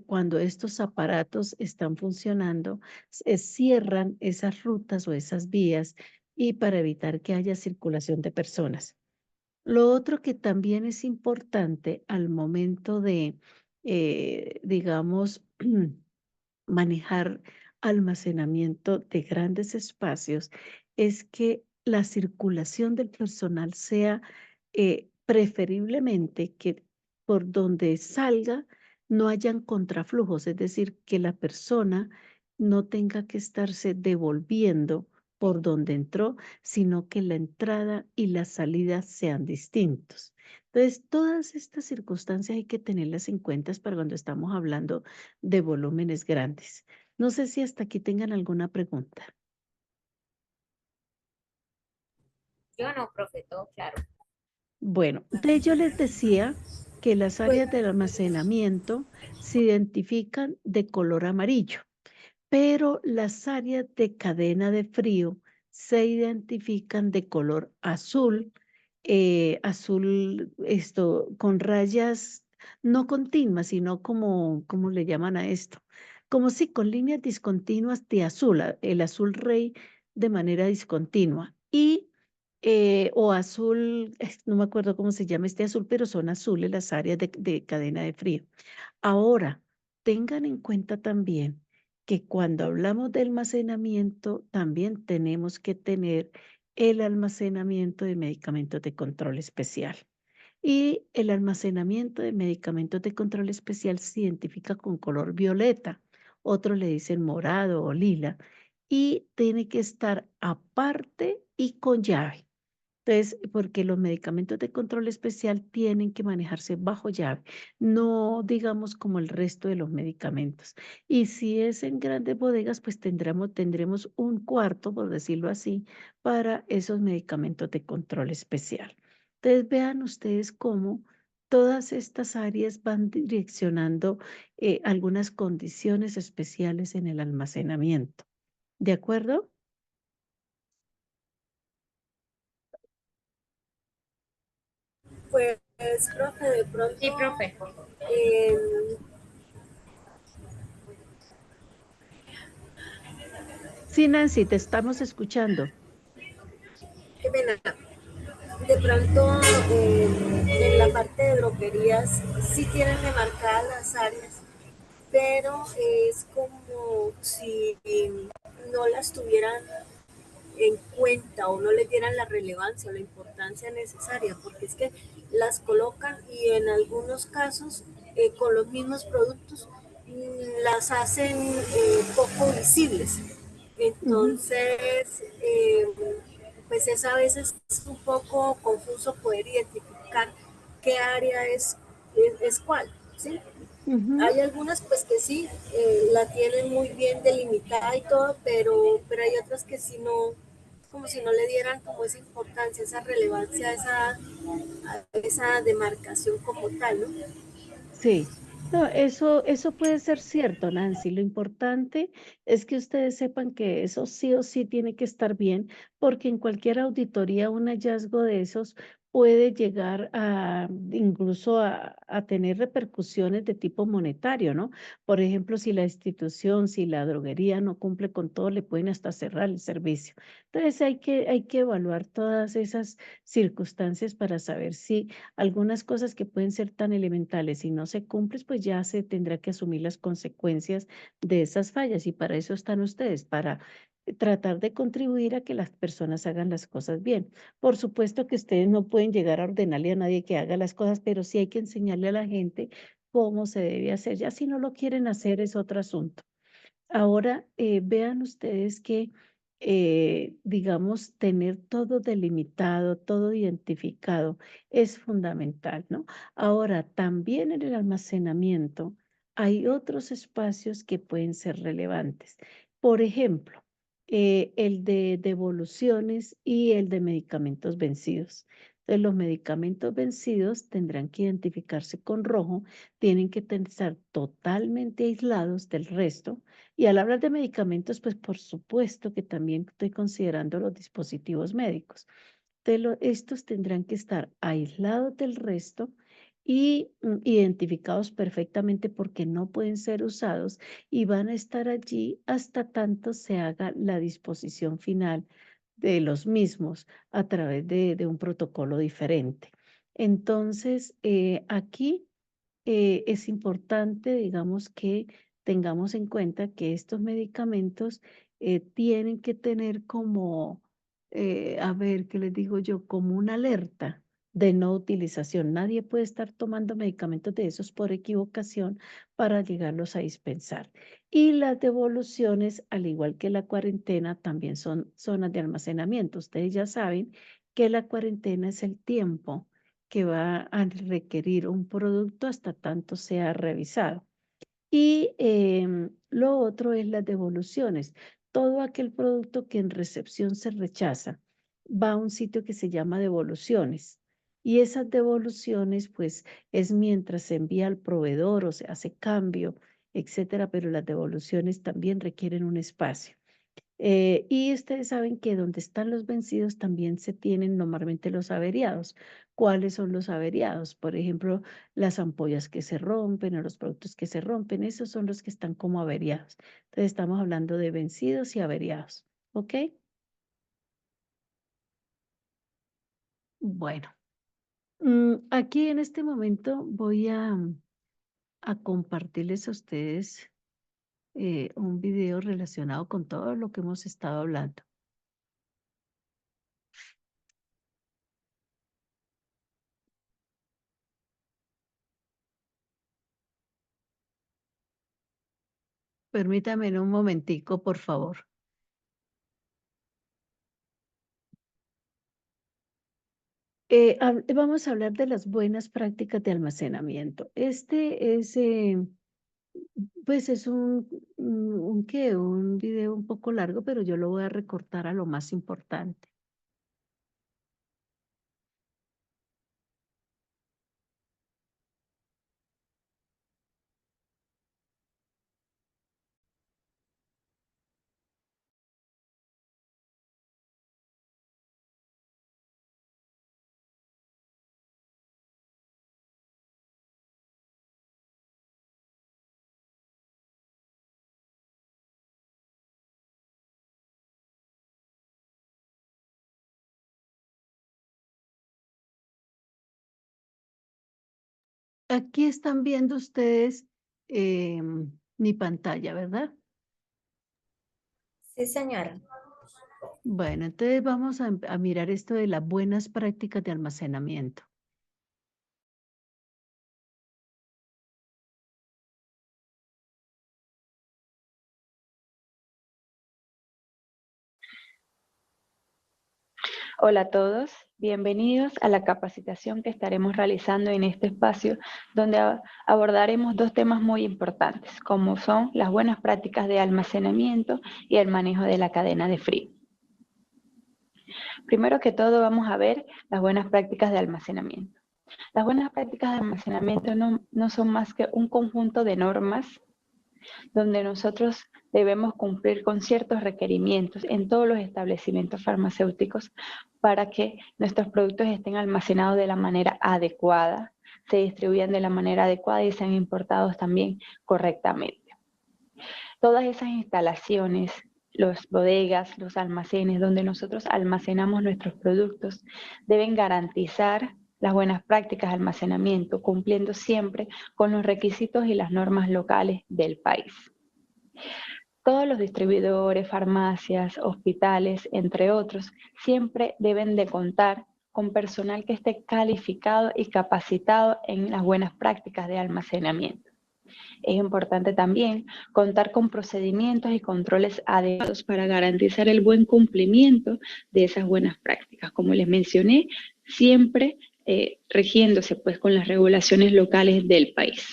cuando estos aparatos están funcionando, cierran esas rutas o esas vías y para evitar que haya circulación de personas. Lo otro que también es importante al momento de, digamos, manejar almacenamiento de grandes espacios es que la circulación del personal sea preferiblemente que por donde salga no hayan contraflujos, es decir, que la persona no tenga que estarse devolviendo por donde entró, sino que la entrada y la salida sean distintos. Entonces, todas estas circunstancias hay que tenerlas en cuenta para cuando estamos hablando de volúmenes grandes. No sé si hasta aquí tengan alguna pregunta. Yo no, profe, todo claro. Bueno, entonces yo les decía que las áreas del almacenamiento se identifican de color amarillo, pero las áreas de cadena de frío se identifican de color azul, azul esto con rayas no continuas, sino como, ¿cómo le llaman a esto? Como si con líneas discontinuas de azul, el azul rey de manera discontinua. Y o azul, no me acuerdo cómo se llama este azul, pero son azules las áreas de cadena de frío. Ahora, tengan en cuenta también que cuando hablamos de almacenamiento, también tenemos que tener el almacenamiento de medicamentos de control especial. Y el almacenamiento de medicamentos de control especial se identifica con color violeta, otros le dicen morado o lila, y tiene que estar aparte y con llave. Entonces, porque los medicamentos de control especial tienen que manejarse bajo llave, no digamos como el resto de los medicamentos. Y si es en grandes bodegas, pues tendremos un cuarto, por decirlo así, para esos medicamentos de control especial. Entonces, vean ustedes cómo todas estas áreas van direccionando algunas condiciones especiales en el almacenamiento. ¿De acuerdo? Pues, profe, de pronto, Sí, profe. em, Sí, Nancy, te estamos escuchando. qué pena, de pronto en la parte de droguerías sí tienen demarcadas las áreas, pero es como si no las tuvieran en cuenta o no les dieran la relevancia o la importancia necesaria, porque es que las colocan y en algunos casos con los mismos productos las hacen poco visibles. Entonces, pues es a veces un poco confuso poder identificar qué área es cuál, ¿sí? Ujú. Hay algunas pues que sí, la tienen muy bien delimitada y todo, pero hay otras que sí no, como si no le dieran como esa importancia, esa relevancia, esa demarcación como tal, ¿no? Sí, no, eso puede ser cierto, Nancy. Lo importante es que ustedes sepan que eso sí o sí tiene que estar bien, porque en cualquier auditoría un hallazgo de esos puede llegar a incluso a tener repercusiones de tipo monetario, ¿no? Por ejemplo, si la institución, si la droguería no cumple con todo, le pueden hasta cerrar el servicio. Entonces hay que evaluar todas esas circunstancias para saber si algunas cosas que pueden ser tan elementales y no se cumplen, pues ya se tendrá que asumir las consecuencias de esas fallas y para eso están ustedes, para tratar de contribuir a que las personas hagan las cosas bien. Por supuesto que ustedes no pueden llegar a ordenarle a nadie que haga las cosas, pero sí hay que enseñarle a la gente cómo se debe hacer. Ya si no lo quieren hacer es otro asunto. Ahora, vean ustedes que, digamos, tener todo delimitado, todo identificado es fundamental, ¿no? Ahora, también en el almacenamiento hay otros espacios que pueden ser relevantes. Por ejemplo, el de devoluciones y el de medicamentos vencidos. Entonces, los medicamentos vencidos tendrán que identificarse con rojo, tienen que estar totalmente aislados del resto. Y al hablar de medicamentos, pues por supuesto que también estoy considerando los dispositivos médicos. Estos tendrán que estar aislados del resto y identificados perfectamente porque no pueden ser usados y van a estar allí hasta tanto se haga la disposición final de los mismos a través de un protocolo diferente. Entonces, aquí es importante, digamos, que tengamos en cuenta que estos medicamentos tienen que tener como, a ver, ¿qué les digo yo? Como una alerta de no utilización. Nadie puede estar tomando medicamentos de esos por equivocación para llegarlos a dispensar. Y las devoluciones, al igual que la cuarentena, también son zonas de almacenamiento. Ustedes ya saben que la cuarentena es el tiempo que va a requerir un producto hasta tanto sea revisado. Y lo otro es las devoluciones. Todo aquel producto que en recepción se rechaza va a un sitio que se llama devoluciones. Y esas devoluciones, pues, es mientras se envía al proveedor o se hace cambio, etcétera, pero las devoluciones también requieren un espacio. Y ustedes saben que donde están los vencidos también se tienen normalmente los averiados. ¿Cuáles son los averiados? Por ejemplo, las ampollas que se rompen o los productos que se rompen, esos son los que están como averiados. Entonces estamos hablando de vencidos y averiados. ¿Ok? Bueno, aquí en este momento voy a compartirles a ustedes un video relacionado con todo lo que hemos estado hablando. Permítame un momentico, por favor. Vamos a hablar de las buenas prácticas de almacenamiento. Este es, pues es un video un poco largo, pero yo lo voy a recortar a lo más importante. Aquí están viendo ustedes mi pantalla, ¿verdad? Sí, señora. Bueno, entonces vamos a mirar esto de las buenas prácticas de almacenamiento. Hola a todos, bienvenidos a la capacitación que estaremos realizando en este espacio, donde abordaremos dos temas muy importantes, como son las buenas prácticas de almacenamiento y el manejo de la cadena de frío. Primero que todo vamos a ver las buenas prácticas de almacenamiento. Las buenas prácticas de almacenamiento no son más que un conjunto de normas donde nosotros debemos cumplir con ciertos requerimientos en todos los establecimientos farmacéuticos para que nuestros productos estén almacenados de la manera adecuada, se distribuyan de la manera adecuada y sean importados también correctamente. Todas esas instalaciones, los bodegas, los almacenes donde nosotros almacenamos nuestros productos deben garantizar las buenas prácticas de almacenamiento, cumpliendo siempre con los requisitos y las normas locales del país. Todos los distribuidores, farmacias, hospitales, entre otros, siempre deben de contar con personal que esté calificado y capacitado en las buenas prácticas de almacenamiento. Es importante también contar con procedimientos y controles adecuados para garantizar el buen cumplimiento de esas buenas prácticas. Como les mencioné, siempre rigiéndose pues con las regulaciones locales del país.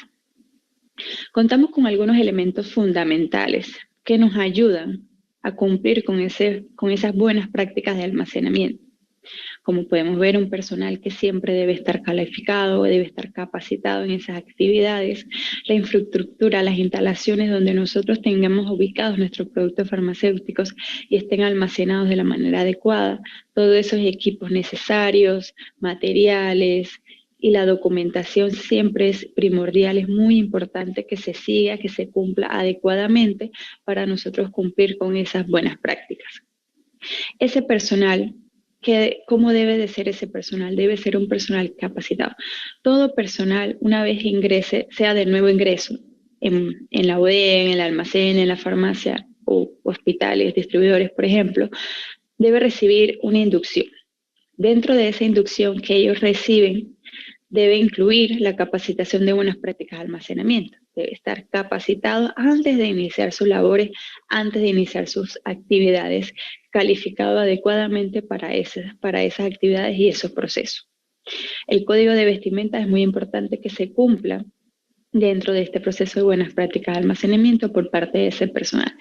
Contamos con algunos elementos fundamentales que nos ayudan a cumplir con esas buenas prácticas de almacenamiento. Como podemos ver, un personal que siempre debe estar calificado, debe estar capacitado en esas actividades, la infraestructura, las instalaciones donde nosotros tengamos ubicados nuestros productos farmacéuticos y estén almacenados de la manera adecuada, todos esos equipos necesarios, materiales, y la documentación siempre es primordial, es muy importante que se siga, que se cumpla adecuadamente para nosotros cumplir con esas buenas prácticas. Ese personal, ¿cómo debe de ser ese personal? Debe ser un personal capacitado. Todo personal, una vez ingrese, sea de nuevo ingreso en la bodega, en el almacén, en la farmacia o hospitales, distribuidores, por ejemplo, debe recibir una inducción. Dentro de esa inducción que ellos reciben, debe incluir la capacitación de buenas prácticas de almacenamiento. Debe estar capacitado antes de iniciar sus labores, antes de iniciar sus actividades, calificado adecuadamente para esas actividades y esos procesos. El código de vestimenta es muy importante que se cumpla dentro de este proceso de buenas prácticas de almacenamiento por parte de ese personal.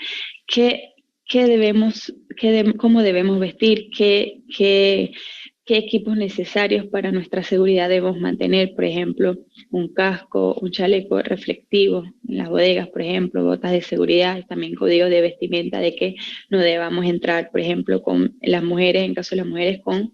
¿Cómo debemos vestir? ¿Qué equipos necesarios para nuestra seguridad debemos mantener? Por ejemplo, un casco, un chaleco reflectivo en las bodegas, por ejemplo, botas de seguridad, también código de vestimenta de que no debamos entrar, por ejemplo, con las mujeres, en caso de las mujeres, con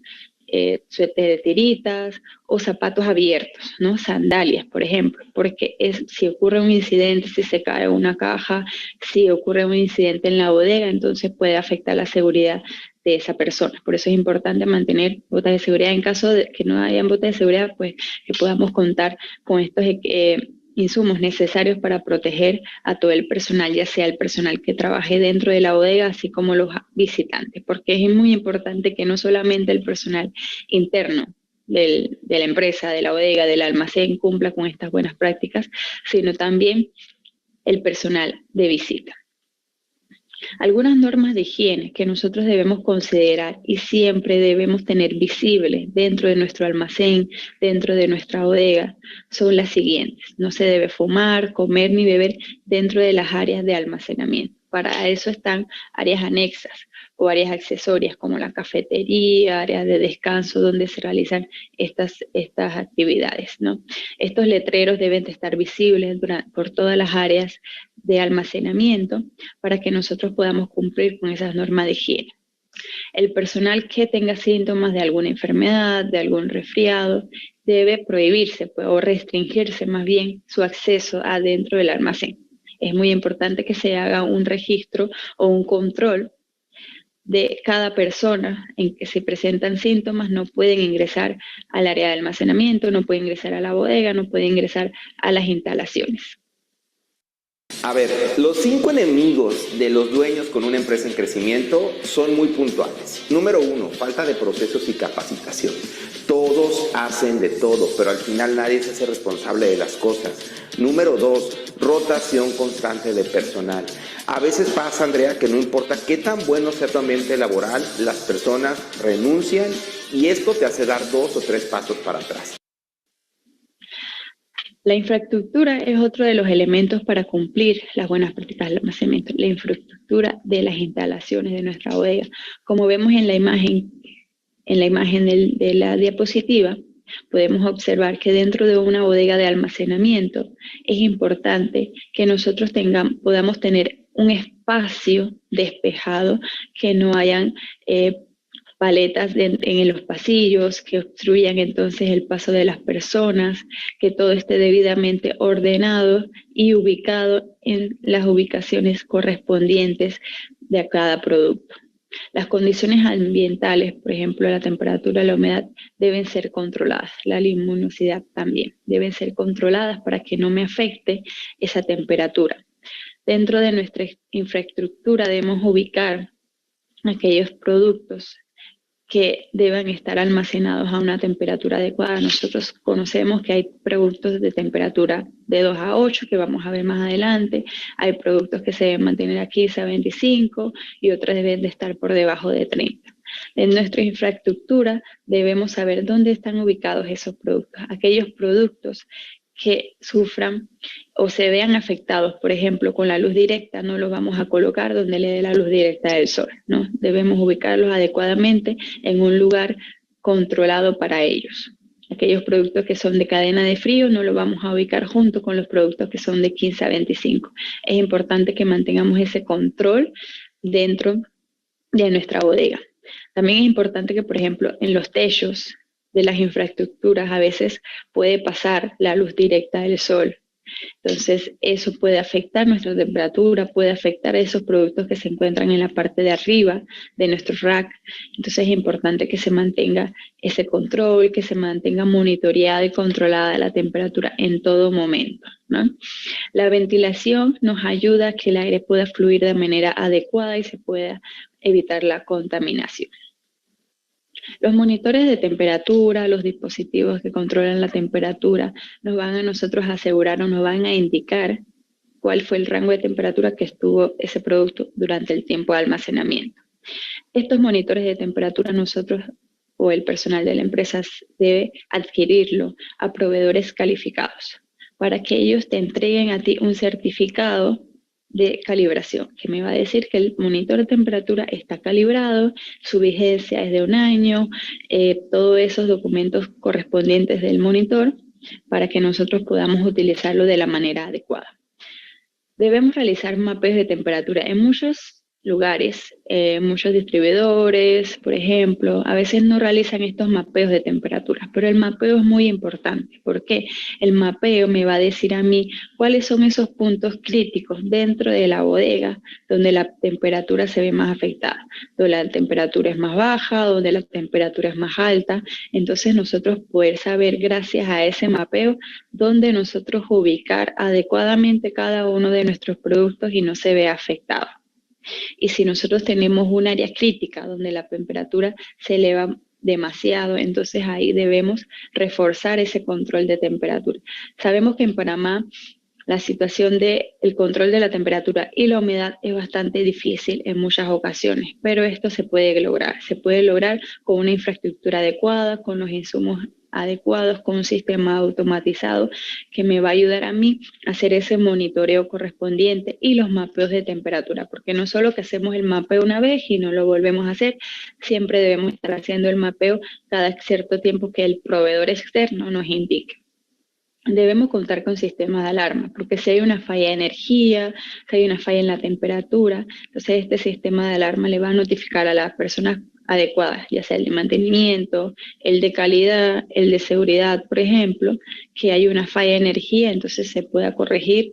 suéter de tiritas o zapatos abiertos, ¿no? Sandalias, por ejemplo, porque si ocurre un incidente, si se cae una caja, si ocurre un incidente en la bodega, entonces puede afectar la seguridad de esa persona. Por eso es importante mantener botas de seguridad. En caso de que no hayan botas de seguridad, pues que podamos contar con estos insumos necesarios para proteger a todo el personal, ya sea el personal que trabaje dentro de la bodega, así como los visitantes, porque es muy importante que no solamente el personal interno de la empresa, de la bodega, del almacén cumpla con estas buenas prácticas, sino también el personal de visita. Algunas normas de higiene que nosotros debemos considerar y siempre debemos tener visibles dentro de nuestro almacén, dentro de nuestra bodega, son las siguientes. No se debe fumar, comer ni beber dentro de las áreas de almacenamiento. Para eso están áreas anexas o áreas accesorias como la cafetería, áreas de descanso donde se realizan estas actividades, ¿no? Estos letreros deben de estar visibles por todas las áreas de almacenamiento para que nosotros podamos cumplir con esas normas de higiene. El personal que tenga síntomas de alguna enfermedad, de algún resfriado, debe prohibirse o restringirse más bien su acceso adentro del almacén. Es muy importante que se haga un registro o un control de cada persona en que se presentan síntomas. No pueden ingresar al área de almacenamiento, no pueden ingresar a la bodega, no pueden ingresar a las instalaciones. A ver, los 5 enemigos de los dueños con una empresa en crecimiento son muy puntuales. Número 1, falta de procesos y capacitación. Todos hacen de todo, pero al final nadie se hace responsable de las cosas. Número 2, rotación constante de personal. A veces pasa, Andrea, que no importa qué tan bueno sea tu ambiente laboral, las personas renuncian y esto te hace dar 2 o 3 pasos para atrás. La infraestructura es otro de los elementos para cumplir las buenas prácticas de almacenamiento. La infraestructura de las instalaciones de nuestra bodega. Como vemos en la imagen de la diapositiva, podemos observar que dentro de una bodega de almacenamiento es importante que nosotros podamos tener un espacio despejado, que no hayan paletas en los pasillos que obstruyan entonces el paso de las personas, que todo esté debidamente ordenado y ubicado en las ubicaciones correspondientes de cada producto. Las condiciones ambientales, por ejemplo, la temperatura, la humedad, deben ser controladas. La luminosidad también deben ser controladas para que no me afecte esa temperatura. Dentro de nuestra infraestructura debemos ubicar aquellos productos que deben estar almacenados a una temperatura adecuada. Nosotros conocemos que hay productos de temperatura de 2 a 8, que vamos a ver más adelante. Hay productos que se deben mantener a 15 a 25 y otros deben de estar por debajo de 30. En nuestra infraestructura debemos saber dónde están ubicados esos productos. Aquellos productos que sufran o se vean afectados, por ejemplo, con la luz directa, no los vamos a colocar donde le dé la luz directa del sol, ¿no? Debemos ubicarlos adecuadamente en un lugar controlado para ellos. Aquellos productos que son de cadena de frío no los vamos a ubicar junto con los productos que son de 15 a 25. Es importante que mantengamos ese control dentro de nuestra bodega. También es importante que, por ejemplo, en los techos de las infraestructuras a veces puede pasar la luz directa del sol. Entonces, eso puede afectar nuestra temperatura, puede afectar a esos productos que se encuentran en la parte de arriba de nuestro rack. Entonces, es importante que se mantenga ese control, que se mantenga monitoreada y controlada la temperatura en todo momento, ¿no? La ventilación nos ayuda a que el aire pueda fluir de manera adecuada y se pueda evitar la contaminación. Los monitores de temperatura, los dispositivos que controlan la temperatura, nos van a nosotros asegurar o nos van a indicar cuál fue el rango de temperatura que estuvo ese producto durante el tiempo de almacenamiento. Estos monitores de temperatura nosotros o el personal de la empresa debe adquirirlo a proveedores calificados para que ellos te entreguen a ti un certificado de calibración, que me va a decir que el monitor de temperatura está calibrado, su vigencia es de 1 año, todos esos documentos correspondientes del monitor para que nosotros podamos utilizarlo de la manera adecuada. Debemos realizar mapeos de temperatura en muchos lugares, muchos distribuidores, por ejemplo, a veces no realizan estos mapeos de temperatura, pero el mapeo es muy importante. ¿Por qué? El mapeo me va a decir a mí cuáles son esos puntos críticos dentro de la bodega donde la temperatura se ve más afectada, donde la temperatura es más baja, donde la temperatura es más alta. Entonces nosotros poder saber, gracias a ese mapeo, dónde nosotros ubicar adecuadamente cada uno de nuestros productos y no se vea afectado. Y si nosotros tenemos un área crítica donde la temperatura se eleva demasiado, entonces ahí debemos reforzar ese control de temperatura. Sabemos que en Panamá la situación del control de la temperatura y la humedad es bastante difícil en muchas ocasiones, pero esto se puede lograr con una infraestructura adecuada, con los insumos adecuados, con un sistema automatizado que me va a ayudar a mí a hacer ese monitoreo correspondiente y los mapeos de temperatura, porque no solo que hacemos el mapeo una vez y no lo volvemos a hacer, siempre debemos estar haciendo el mapeo cada cierto tiempo que el proveedor externo nos indique. Debemos contar con sistemas de alarma, porque si hay una falla de energía, si hay una falla en la temperatura, entonces este sistema de alarma le va a notificar a las personas adecuadas, ya sea el de mantenimiento, el de calidad, el de seguridad, por ejemplo, que hay una falla de energía, entonces se pueda corregir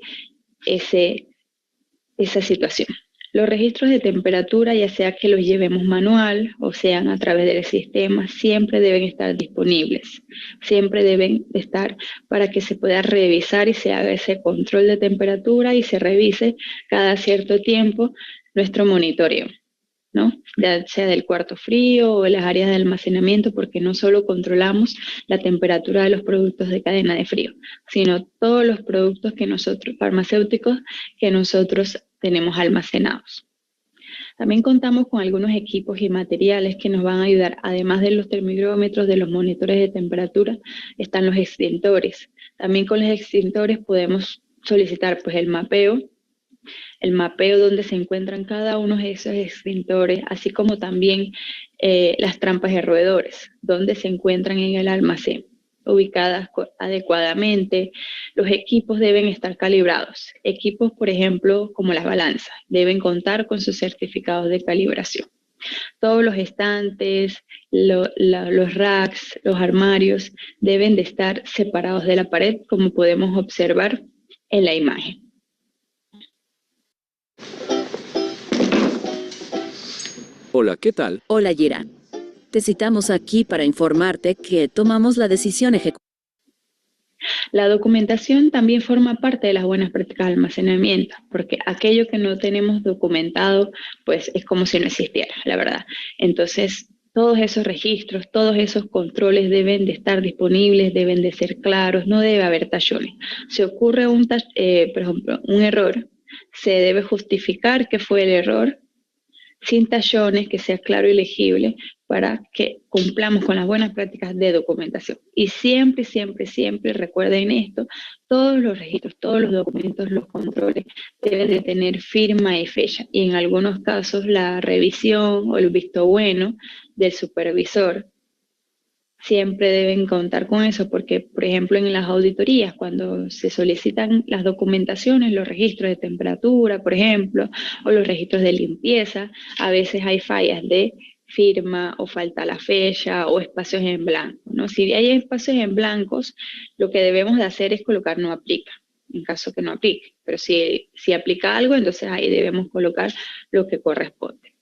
esa situación. Los registros de temperatura, ya sea que los llevemos manual o sean a través del sistema, siempre deben estar disponibles. Siempre deben estar para que se pueda revisar y se haga ese control de temperatura y se revise cada cierto tiempo nuestro monitoreo, ¿no? Ya sea del cuarto frío o de las áreas de almacenamiento, porque no solo controlamos la temperatura de los productos de cadena de frío, sino todos los productos que nosotros, farmacéuticos, que nosotros tenemos almacenados. También contamos con algunos equipos y materiales que nos van a ayudar, además de los termómetros, de los monitores de temperatura, están los extintores. También con los extintores podemos solicitar pues el mapeo donde se encuentran cada uno de esos extintores, así como también las trampas de roedores, donde se encuentran en el almacén, ubicadas adecuadamente. Los equipos deben estar calibrados. Equipos, por ejemplo, como las balanzas, deben contar con sus certificados de calibración. Todos los estantes, los racks, los armarios deben de estar separados de la pared, como podemos observar en la imagen. Hola, ¿qué tal? Hola, Girán. Te citamos aquí para informarte que tomamos la decisión ejecutiva. La documentación también forma parte de las buenas prácticas de almacenamiento, porque aquello que no tenemos documentado, pues es como si no existiera, la verdad. Entonces, todos esos registros, todos esos controles deben de estar disponibles, deben de ser claros, no debe haber tallones. Si ocurre por ejemplo, un error, se debe justificar qué fue el error, sin tallones, que sea claro y legible, para que cumplamos con las buenas prácticas de documentación. Y siempre, siempre, siempre recuerden esto, todos los registros, todos los documentos, los controles deben de tener firma y fecha. Y en algunos casos la revisión o el visto bueno del supervisor siempre deben contar con eso, porque, por ejemplo, en las auditorías, cuando se solicitan las documentaciones, los registros de temperatura, por ejemplo, o los registros de limpieza, a veces hay fallas de firma o falta la fecha o espacios en blanco, ¿no? Si hay espacios en blancos, lo que debemos de hacer es colocar no aplica, en caso que no aplique. Pero si aplica algo, entonces ahí debemos colocar lo que corresponde.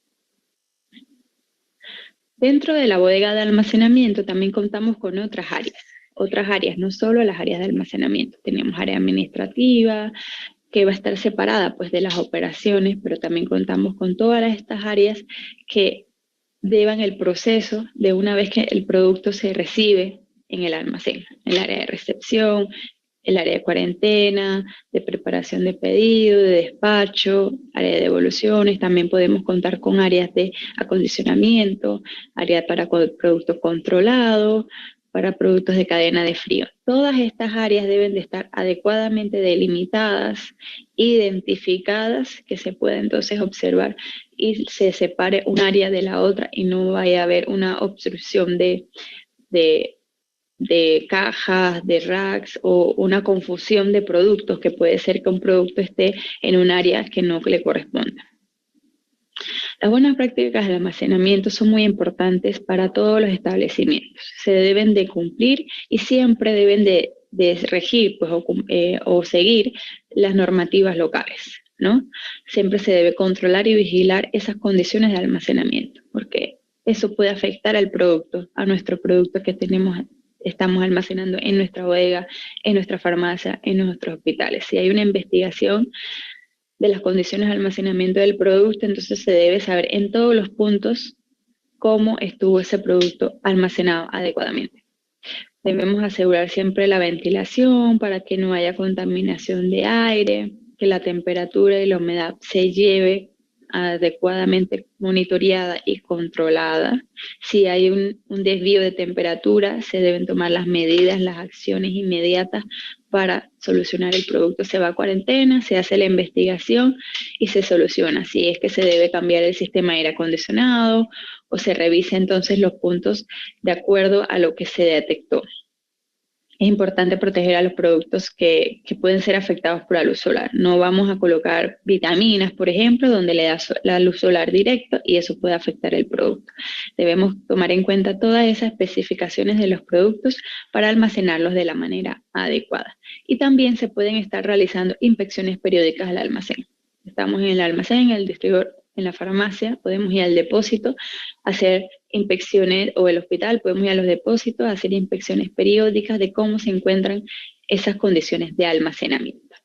Dentro de la bodega de almacenamiento también contamos con otras áreas, no solo las áreas de almacenamiento. Tenemos área administrativa, que va a estar separada pues de las operaciones, pero también contamos con todas estas áreas que llevan el proceso de una vez que el producto se recibe en el almacén, el área de recepción, el área de cuarentena, de preparación de pedido, de despacho, área de devoluciones. También podemos contar con áreas de acondicionamiento, área para productos controlados, para productos de cadena de frío. Todas estas áreas deben de estar adecuadamente delimitadas, identificadas, que se pueda entonces observar y se separe un área de la otra y no vaya a haber una obstrucción de cajas, de racks o una confusión de productos, que puede ser que un producto esté en un área que no le corresponda. Las buenas prácticas de almacenamiento son muy importantes para todos los establecimientos. Se deben de cumplir y siempre deben de regir pues, o seguir las normativas locales, ¿no? Siempre se debe controlar y vigilar esas condiciones de almacenamiento, porque eso puede afectar al producto, a nuestro producto que estamos almacenando en nuestra bodega, en nuestra farmacia, en nuestros hospitales. Si hay una investigación de las condiciones de almacenamiento del producto, entonces se debe saber en todos los puntos cómo estuvo ese producto almacenado adecuadamente. Debemos asegurar siempre la ventilación para que no haya contaminación de aire, que la temperatura y la humedad se lleve adecuadamente monitoreada y controlada. Si hay un desvío de temperatura, se deben tomar las medidas, las acciones inmediatas para solucionar el producto. Se va a cuarentena, se hace la investigación y se soluciona. Si es que se debe cambiar el sistema de aire acondicionado o se revisa entonces los puntos de acuerdo a lo que se detectó. Es importante proteger a los productos que pueden ser afectados por la luz solar. No vamos a colocar vitaminas, por ejemplo, donde le da la luz solar directa y eso puede afectar el producto. Debemos tomar en cuenta todas esas especificaciones de los productos para almacenarlos de la manera adecuada. Y también se pueden estar realizando inspecciones periódicas al almacén. Estamos en el almacén, en el distribuidor, en la farmacia, podemos ir al depósito, hacer inspecciones, o el hospital, podemos ir a los depósitos, hacer inspecciones periódicas de cómo se encuentran esas condiciones de almacenamiento.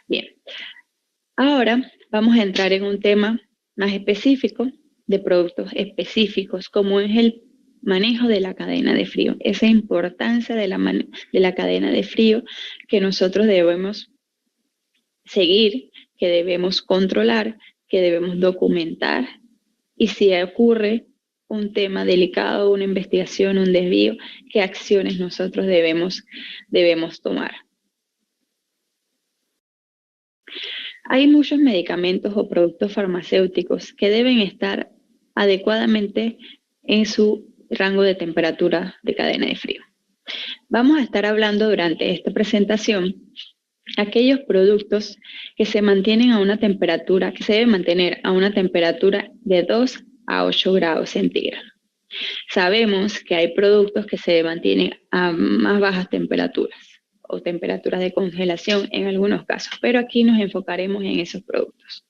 Bien, ahora vamos a entrar en un tema más específico, de productos específicos, como es el manejo de la cadena de frío, esa importancia de la cadena de frío que nosotros debemos seguir, que debemos controlar, que debemos documentar, y si ocurre un tema delicado, una investigación, un desvío, qué acciones nosotros debemos tomar. Hay muchos medicamentos o productos farmacéuticos que deben estar adecuadamente en su rango de temperatura de cadena de frío. Vamos a estar hablando durante esta presentación aquellos productos que se mantienen a una temperatura, que se debe mantener a una temperatura de 2 a 8 grados centígrados. Sabemos que hay productos que se mantienen a más bajas temperaturas o temperaturas de congelación en algunos casos, pero aquí nos enfocaremos en esos productos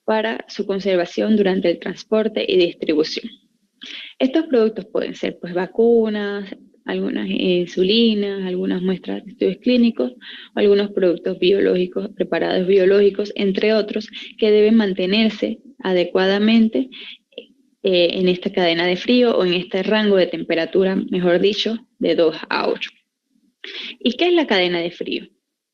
para su conservación durante el transporte y distribución. Estos productos pueden ser pues vacunas, algunas insulinas, algunas muestras de estudios clínicos, o algunos productos biológicos, preparados biológicos, entre otros, que deben mantenerse adecuadamente en esta cadena de frío o en este rango de temperatura, mejor dicho, de 2 a 8. ¿Y qué es la cadena de frío?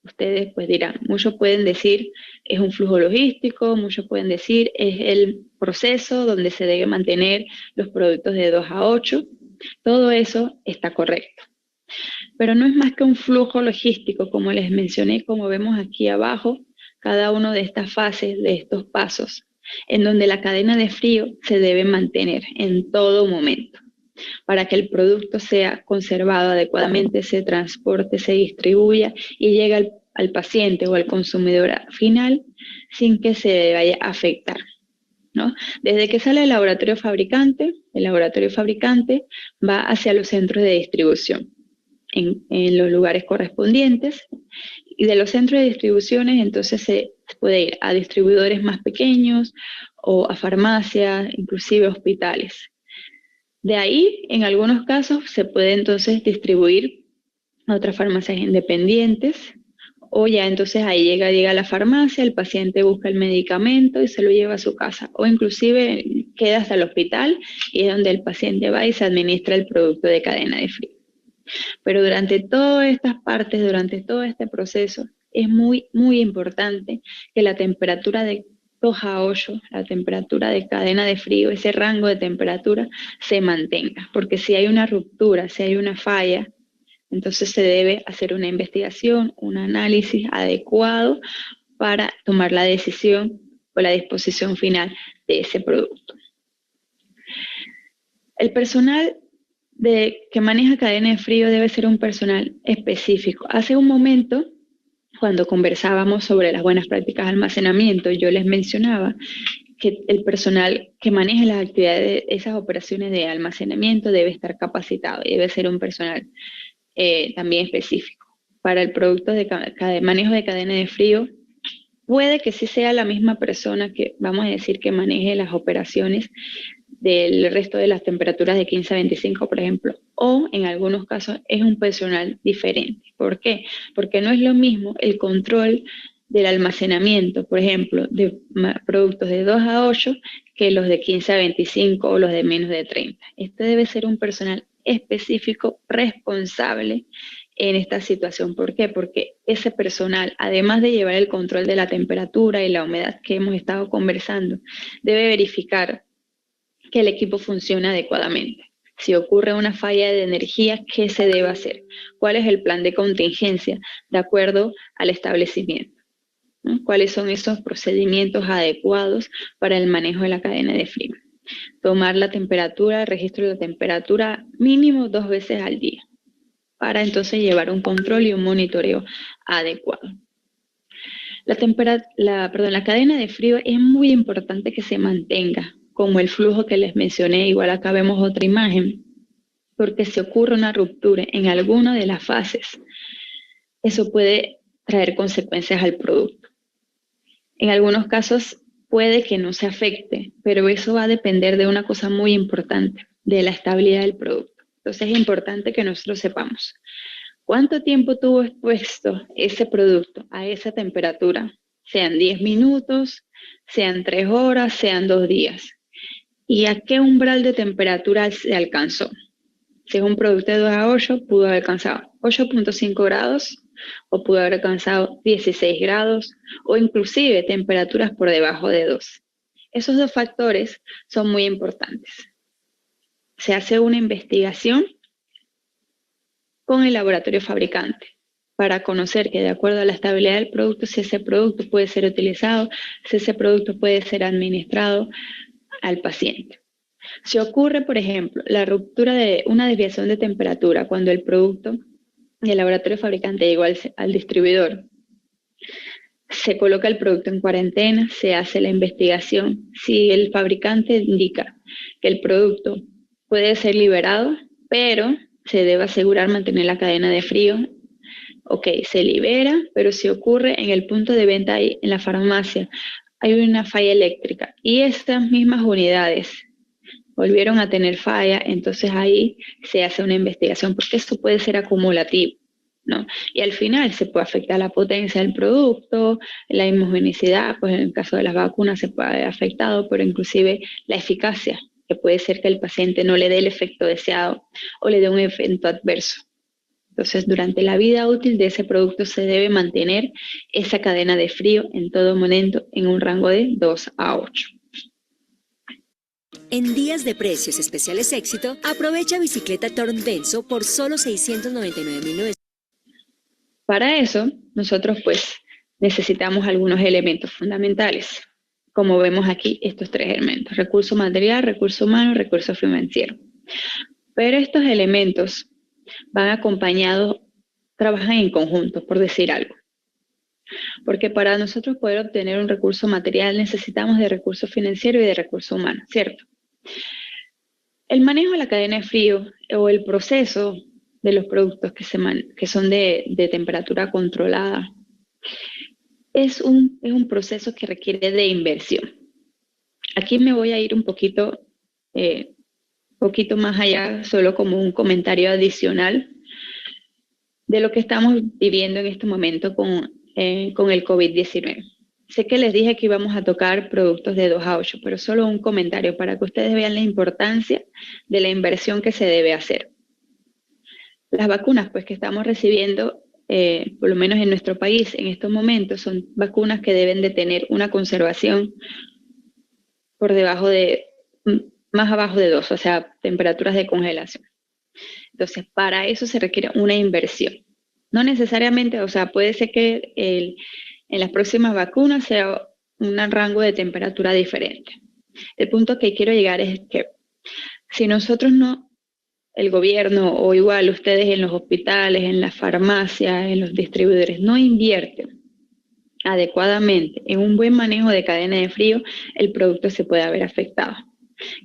Ustedes pues dirán, muchos pueden decir es un flujo logístico, muchos pueden decir es el proceso donde se debe mantener los productos de 2 a 8. Todo eso está correcto. Pero no es más que un flujo logístico, como les mencioné, como vemos aquí abajo, cada una de estas fases, de estos pasos, en donde la cadena de frío se debe mantener en todo momento para que el producto sea conservado adecuadamente, se transporte, se distribuya y llegue al paciente o al consumidor final sin que se vaya a afectar, ¿no? Desde que sale el laboratorio fabricante va hacia los centros de distribución en los lugares correspondientes, y de los centros de distribuciones entonces se puede ir a distribuidores más pequeños o a farmacias, inclusive hospitales. De ahí, en algunos casos, se puede entonces distribuir a otras farmacias independientes, o ya entonces ahí llega a la farmacia, el paciente busca el medicamento y se lo lleva a su casa, o inclusive queda hasta el hospital y es donde el paciente va y se administra el producto de cadena de frío. Pero durante todas estas partes, durante todo este proceso, es muy, muy importante que la temperatura de 2 a 8, la temperatura de cadena de frío, ese rango de temperatura se mantenga, porque si hay una ruptura, si hay una falla, entonces se debe hacer una investigación, un análisis adecuado para tomar la decisión o la disposición final de ese producto. El personal que maneja cadena de frío debe ser un personal específico. Hace un momento, cuando conversábamos sobre las buenas prácticas de almacenamiento, yo les mencionaba que el personal que maneje las actividades de esas operaciones de almacenamiento debe estar capacitado y debe ser un personal también específico. Para el producto de manejo de cadena de frío, puede que sí sea la misma persona que, vamos a decir, que maneje las operaciones del resto de las temperaturas de 15 a 25, por ejemplo, o en algunos casos es un personal diferente. ¿Por qué? Porque no es lo mismo el control del almacenamiento, por ejemplo, de productos de 2 a 8 que los de 15 a 25 o los de menos de 30. Este debe ser un personal específico, responsable en esta situación. ¿Por qué? Porque ese personal, además de llevar el control de la temperatura y la humedad que hemos estado conversando, debe verificar que el equipo funcione adecuadamente. Si ocurre una falla de energía, ¿qué se debe hacer? ¿Cuál es el plan de contingencia de acuerdo al establecimiento? ¿No? ¿Cuáles son esos procedimientos adecuados para el manejo de la cadena de frío? Tomar la temperatura, registro de la temperatura mínimo 2 veces al día, para entonces llevar un control y un monitoreo adecuado. La cadena de frío es muy importante que se mantenga como el flujo que les mencioné. Igual acá vemos otra imagen, porque si ocurre una ruptura en alguna de las fases, eso puede traer consecuencias al producto. En algunos casos puede que no se afecte, pero eso va a depender de una cosa muy importante, de la estabilidad del producto. Entonces es importante que nosotros sepamos cuánto tiempo tuvo expuesto ese producto a esa temperatura, sean 10 minutos, sean 3 horas, sean 2 días. ¿Y a qué umbral de temperatura se alcanzó? Si es un producto de 2 a 8, pudo haber alcanzado 8.5 grados, o pudo haber alcanzado 16 grados, o inclusive temperaturas por debajo de 2. Esos 2 factores son muy importantes. Se hace una investigación con el laboratorio fabricante para conocer que de acuerdo a la estabilidad del producto, si ese producto puede ser utilizado, si ese producto puede ser administrado al paciente. Si ocurre, por ejemplo, la ruptura de una desviación de temperatura cuando el producto del laboratorio fabricante llegó al distribuidor, se coloca el producto en cuarentena, se hace la investigación. Si el fabricante indica que el producto puede ser liberado, pero se debe asegurar mantener la cadena de frío, ok, se libera, pero si ocurre en el punto de venta en la farmacia, hay una falla eléctrica y estas mismas unidades volvieron a tener falla, entonces ahí se hace una investigación, porque eso puede ser acumulativo, ¿no? Y al final se puede afectar la potencia del producto, la inmunogenicidad, pues en el caso de las vacunas se puede haber afectado, pero inclusive la eficacia, que puede ser que el paciente no le dé el efecto deseado o le dé un efecto adverso. Entonces, durante la vida útil de ese producto se debe mantener esa cadena de frío en todo momento en un rango de 2 a 8. En días de precios especiales éxito, aprovecha bicicleta Torn Denso por solo 699.900. Para eso, nosotros pues necesitamos algunos elementos fundamentales. Como vemos aquí, estos 3 elementos: recurso material, recurso humano, recurso financiero. Pero estos elementos van acompañados, trabajan en conjunto, por decir algo. Porque para nosotros poder obtener un recurso material necesitamos de recurso financiero y de recurso humano, ¿cierto? El manejo de la cadena de frío o el proceso de los productos que son de temperatura controlada es un proceso que requiere de inversión. Aquí me voy a ir un poquito más allá, solo como un comentario adicional de lo que estamos viviendo en este momento con el COVID-19. Sé que les dije que íbamos a tocar productos de 2 a 8, pero solo un comentario para que ustedes vean la importancia de la inversión que se debe hacer. Las vacunas pues, que estamos recibiendo, por lo menos en nuestro país en estos momentos, son vacunas que deben de tener una conservación por debajo de, más abajo de 2, o sea, temperaturas de congelación. Entonces, para eso se requiere una inversión. No necesariamente, o sea, puede ser que en las próximas vacunas sea un rango de temperatura diferente. El punto que quiero llegar es que si nosotros no, el gobierno o igual ustedes en los hospitales, en las farmacias, en los distribuidores, no invierten adecuadamente en un buen manejo de cadena de frío, el producto se puede haber afectado.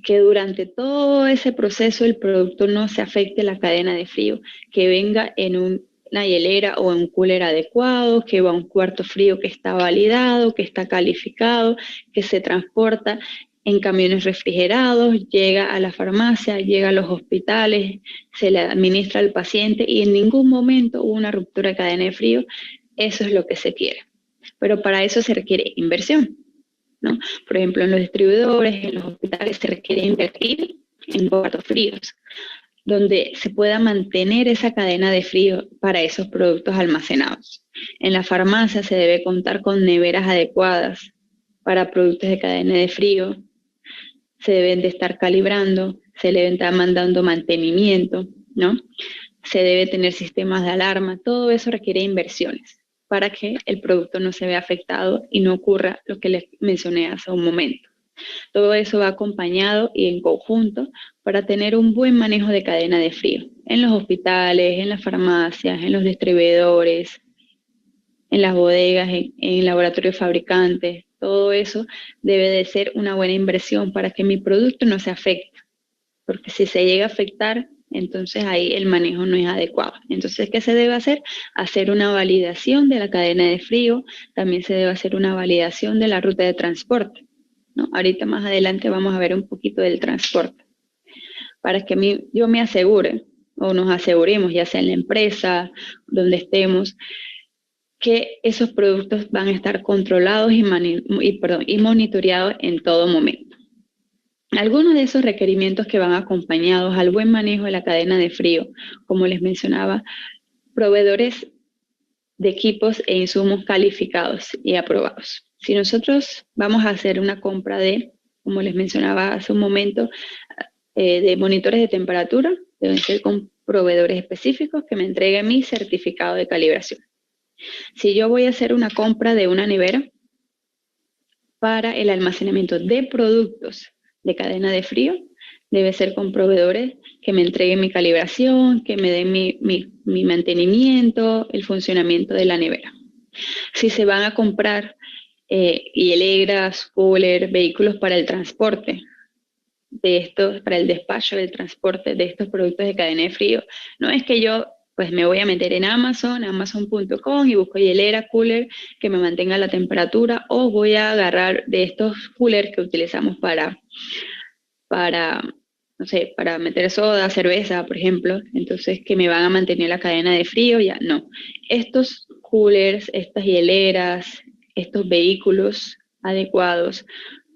Que durante todo ese proceso el producto no se afecte la cadena de frío, que venga en una hielera o en un cooler adecuado, que va a un cuarto frío que está validado, que está calificado, que se transporta en camiones refrigerados, llega a la farmacia, llega a los hospitales, se le administra al paciente y en ningún momento hubo una ruptura de cadena de frío. Eso es lo que se quiere. Pero para eso se requiere inversión, ¿no? Por ejemplo, en los distribuidores, en los hospitales se requiere invertir en cuartos fríos, donde se pueda mantener esa cadena de frío para esos productos almacenados. En la farmacia se debe contar con neveras adecuadas para productos de cadena de frío, se deben de estar calibrando, se deben estar mandando mantenimiento, ¿no? Se debe tener sistemas de alarma, todo eso requiere inversiones para que el producto no se vea afectado y no ocurra lo que les mencioné hace un momento. Todo eso va acompañado y en conjunto para tener un buen manejo de cadena de frío en los hospitales, en las farmacias, en los distribuidores, en las bodegas, en laboratorios fabricantes. Todo eso debe de ser una buena inversión para que mi producto no se afecte, porque si se llega a afectar, entonces ahí el manejo no es adecuado. Entonces, ¿qué se debe hacer? Hacer una validación de la cadena de frío, también se debe hacer una validación de la ruta de transporte, ¿no? Ahorita más adelante vamos a ver un poquito del transporte, para que yo me asegure, o nos aseguremos, ya sea en la empresa, donde estemos, que esos productos van a estar controlados y monitoreados en todo momento. Algunos de esos requerimientos que van acompañados al buen manejo de la cadena de frío, como les mencionaba, proveedores de equipos e insumos calificados y aprobados. Si nosotros vamos a hacer una compra de, como les mencionaba hace un momento, de monitores de temperatura, deben ser con proveedores específicos que me entreguen mi certificado de calibración. Si yo voy a hacer una compra de una nevera para el almacenamiento de productos de cadena de frío, debe ser con proveedores que me entreguen mi calibración, que me den mi mantenimiento, el funcionamiento de la nevera. Si se van a comprar hieleras, cooler, vehículos para el transporte de estos, para el despacho del transporte de estos productos de cadena de frío, no es que yo pues me voy a meter en amazon.com y busco hielera, cooler que me mantenga la temperatura, o voy a agarrar de estos coolers que utilizamos para no sé, para meter soda, cerveza, por ejemplo, entonces que me van a mantener la cadena de frío, ya no. Estos coolers, estas hieleras, estos vehículos adecuados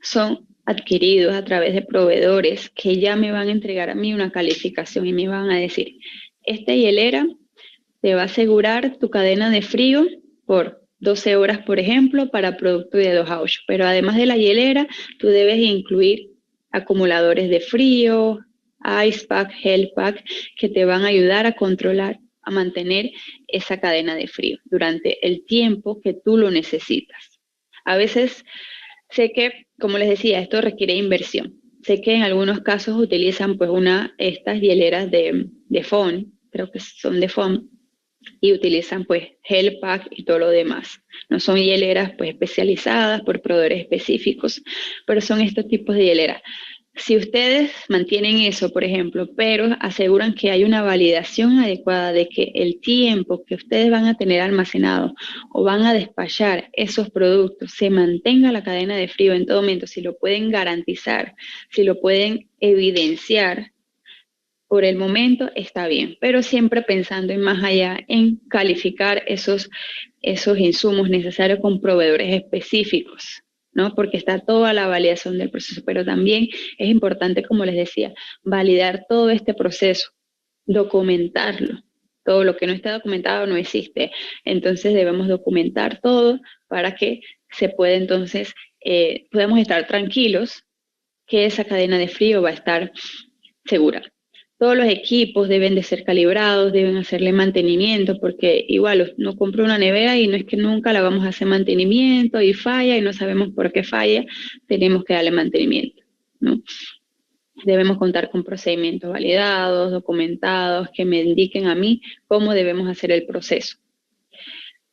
son adquiridos a través de proveedores que ya me van a entregar a mí una calificación y me van a decir, esta hielera te va a asegurar tu cadena de frío por 12 horas, por ejemplo, para producto de 2 a 8. Pero además de la hielera, tú debes incluir acumuladores de frío, ice pack, gel pack, que te van a ayudar a controlar, a mantener esa cadena de frío durante el tiempo que tú lo necesitas. A veces sé que, como les decía, esto requiere inversión. Sé que en algunos casos utilizan pues estas hieleras de foam, creo que son de foam, y utilizan pues gel pack y todo lo demás. No son hieleras pues especializadas por proveedores específicos, pero son estos tipos de hieleras. Si ustedes mantienen eso, por ejemplo, pero aseguran que hay una validación adecuada de que el tiempo que ustedes van a tener almacenado o van a despachar esos productos se mantenga la cadena de frío en todo momento, si lo pueden garantizar, si lo pueden evidenciar, por el momento está bien, pero siempre pensando en más allá, en calificar esos insumos necesarios con proveedores específicos, ¿no? Porque está toda la validación del proceso, pero también es importante, como les decía, validar todo este proceso, documentarlo. Todo lo que no está documentado no existe. Entonces debemos documentar todo para que se pueda entonces, podamos estar tranquilos que esa cadena de frío va a estar segura. Todos los equipos deben de ser calibrados, deben hacerle mantenimiento, porque igual no compro una nevera y no es que nunca la vamos a hacer mantenimiento y falla y no sabemos por qué falla, tenemos que darle mantenimiento, ¿no? Debemos contar con procedimientos validados, documentados, que me indiquen a mí cómo debemos hacer el proceso.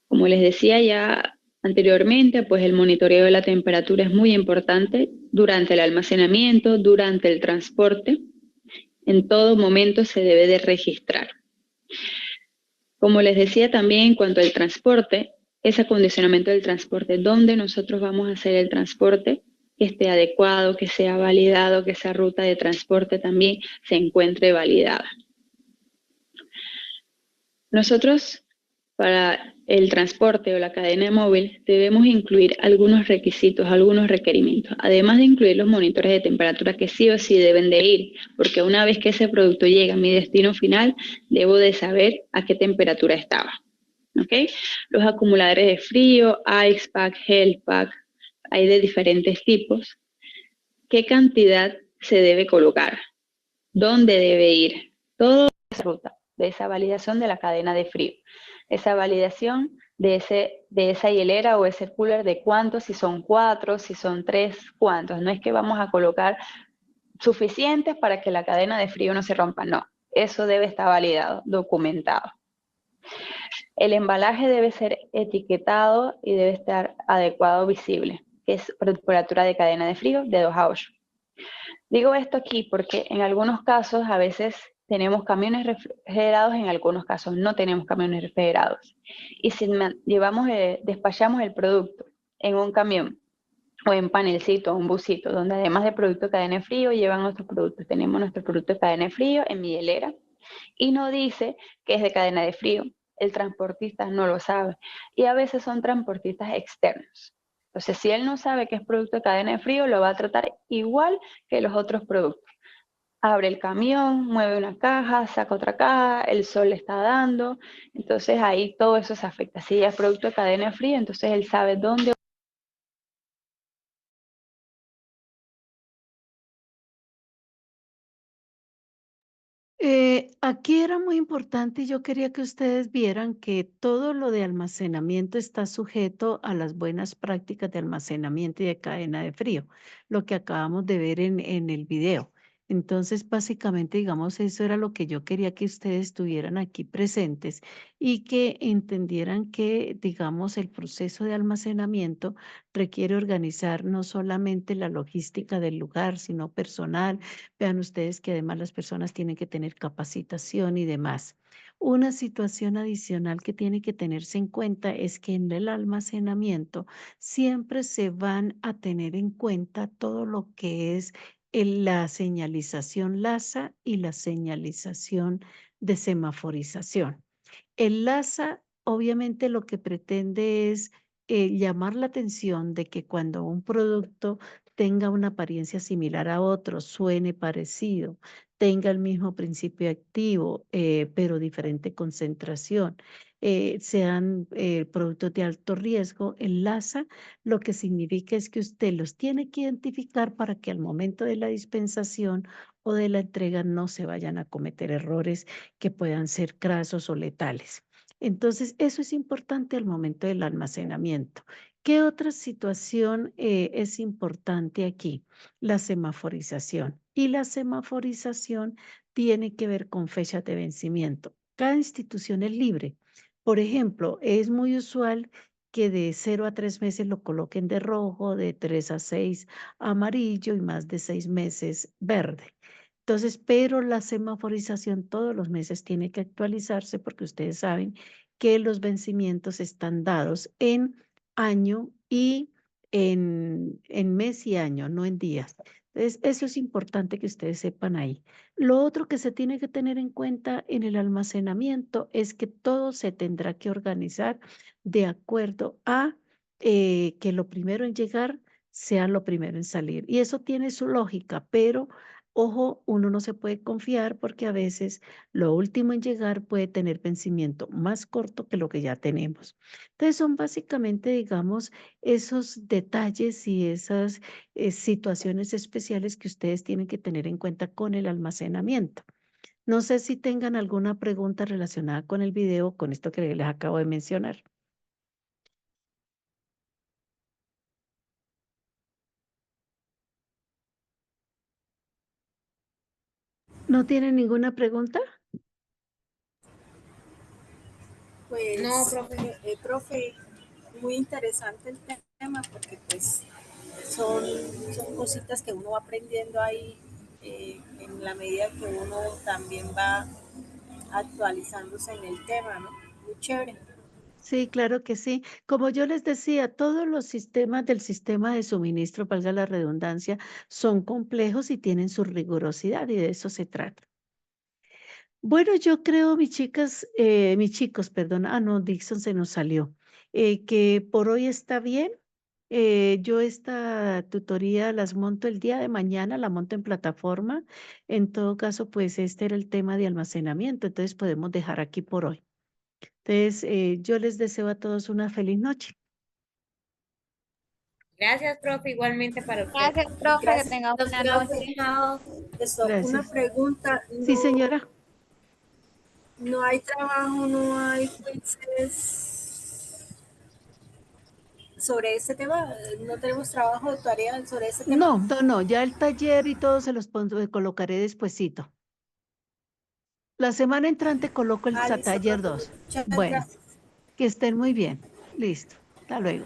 Como les decía ya anteriormente, pues el monitoreo de la temperatura es muy importante durante el almacenamiento, durante el transporte. En todo momento se debe de registrar. Como les decía también en cuanto al transporte, ese acondicionamiento del transporte, dónde nosotros vamos a hacer el transporte, que esté adecuado, que sea validado, que esa ruta de transporte también se encuentre validada. Nosotros, para el transporte o la cadena móvil, debemos incluir algunos requisitos, algunos requerimientos, además de incluir los monitores de temperatura que sí o sí deben de ir, porque una vez que ese producto llega a mi destino final, debo de saber a qué temperatura estaba. ¿Okay? Los acumuladores de frío, ice pack, gel pack, hay de diferentes tipos. ¿Qué cantidad se debe colocar? ¿Dónde debe ir? Toda esa ruta de esa validación de la cadena de frío. Esa validación de esa hielera o ese cooler de cuántos, si son 4, si son 3, cuántos. No es que vamos a colocar suficientes para que la cadena de frío no se rompa, no. Eso debe estar validado, documentado. El embalaje debe ser etiquetado y debe estar adecuado, visible, que es temperatura de cadena de frío de 2 a 8. Digo esto aquí porque en algunos casos a veces tenemos camiones refrigerados, en algunos casos no tenemos camiones refrigerados. Y si despachamos el producto en un camión o en panelcito o un busito, donde además de producto de cadena de frío llevan otros productos. Tenemos nuestro producto de cadena de frío en mi hielera y no dice que es de cadena de frío. El transportista no lo sabe y a veces son transportistas externos. Entonces, si él no sabe que es producto de cadena de frío, lo va a tratar igual que los otros productos. Abre el camión, mueve una caja, saca otra caja, el sol le está dando, entonces ahí todo eso se afecta. Si ya es producto de cadena de frío, entonces él sabe dónde. Aquí era muy importante y yo quería que ustedes vieran que todo lo de almacenamiento está sujeto a las buenas prácticas de almacenamiento y de cadena de frío, lo que acabamos de ver en el video. Entonces, básicamente, digamos, eso era lo que yo quería que ustedes estuvieran aquí presentes y que entendieran que, digamos, el proceso de almacenamiento requiere organizar no solamente la logística del lugar, sino personal. Vean ustedes que además las personas tienen que tener capacitación y demás. Una situación adicional que tiene que tenerse en cuenta es que en el almacenamiento siempre se van a tener en cuenta todo lo que es la señalización LASA y la señalización de semaforización. El LASA obviamente lo que pretende es llamar la atención de que cuando un producto tenga una apariencia similar a otro, suene parecido, tenga el mismo principio activo, pero diferente concentración, sean productos de alto riesgo, el LASA lo que significa es que usted los tiene que identificar para que al momento de la dispensación o de la entrega no se vayan a cometer errores que puedan ser crasos o letales. Entonces, eso es importante al momento del almacenamiento. ¿Qué otra situación es importante aquí? La semaforización. Y la semaforización tiene que ver con fechas de vencimiento. Cada institución es libre. Por ejemplo, es muy usual que de 0 a 3 meses lo coloquen de rojo, de 3 a 6 amarillo y más de 6 meses verde. Entonces, pero la semaforización todos los meses tiene que actualizarse porque ustedes saben que los vencimientos están dados en año y en mes y año, no en días. Entonces, eso es importante que ustedes sepan ahí. Lo otro que se tiene que tener en cuenta en el almacenamiento es que todo se tendrá que organizar de acuerdo a que lo primero en llegar sea lo primero en salir. Y eso tiene su lógica, pero ojo, uno no se puede confiar porque a veces lo último en llegar puede tener vencimiento más corto que lo que ya tenemos. Entonces son básicamente, digamos, esos detalles y esas situaciones especiales que ustedes tienen que tener en cuenta con el almacenamiento. No sé si tengan alguna pregunta relacionada con el video, con esto que les acabo de mencionar. ¿No tienen ninguna pregunta? Pues, No, profe. profe, muy interesante el tema porque pues son cositas que uno va aprendiendo ahí en la medida que uno también va actualizándose en el tema, ¿no? Muy chévere. Sí, claro que sí. Como yo les decía, todos los sistemas del sistema de suministro, valga la redundancia, son complejos y tienen su rigurosidad y de eso se trata. Bueno, yo creo, mis chicos, perdón, no, Dixon se nos salió, que por hoy está bien. Yo esta tutoría las monto el día de mañana, la monto en plataforma. En todo caso, pues este era el tema de almacenamiento, entonces podemos dejar aquí por hoy. Entonces, yo les deseo a todos una feliz noche. Gracias, profe, igualmente para usted. Gracias, profe, que Gracias, tenga buena profe. noche. Eso, una Gracias. pregunta. Sí, señora. No hay trabajo, no hay quizzes sobre este tema. No tenemos trabajo, tarea sobre este tema. No, ya el taller y todo se los colocaré despuesito. La semana entrante coloco el Listo, taller profe. 2. Muchas Bueno, gracias. que estén muy bien. Listo. Hasta luego.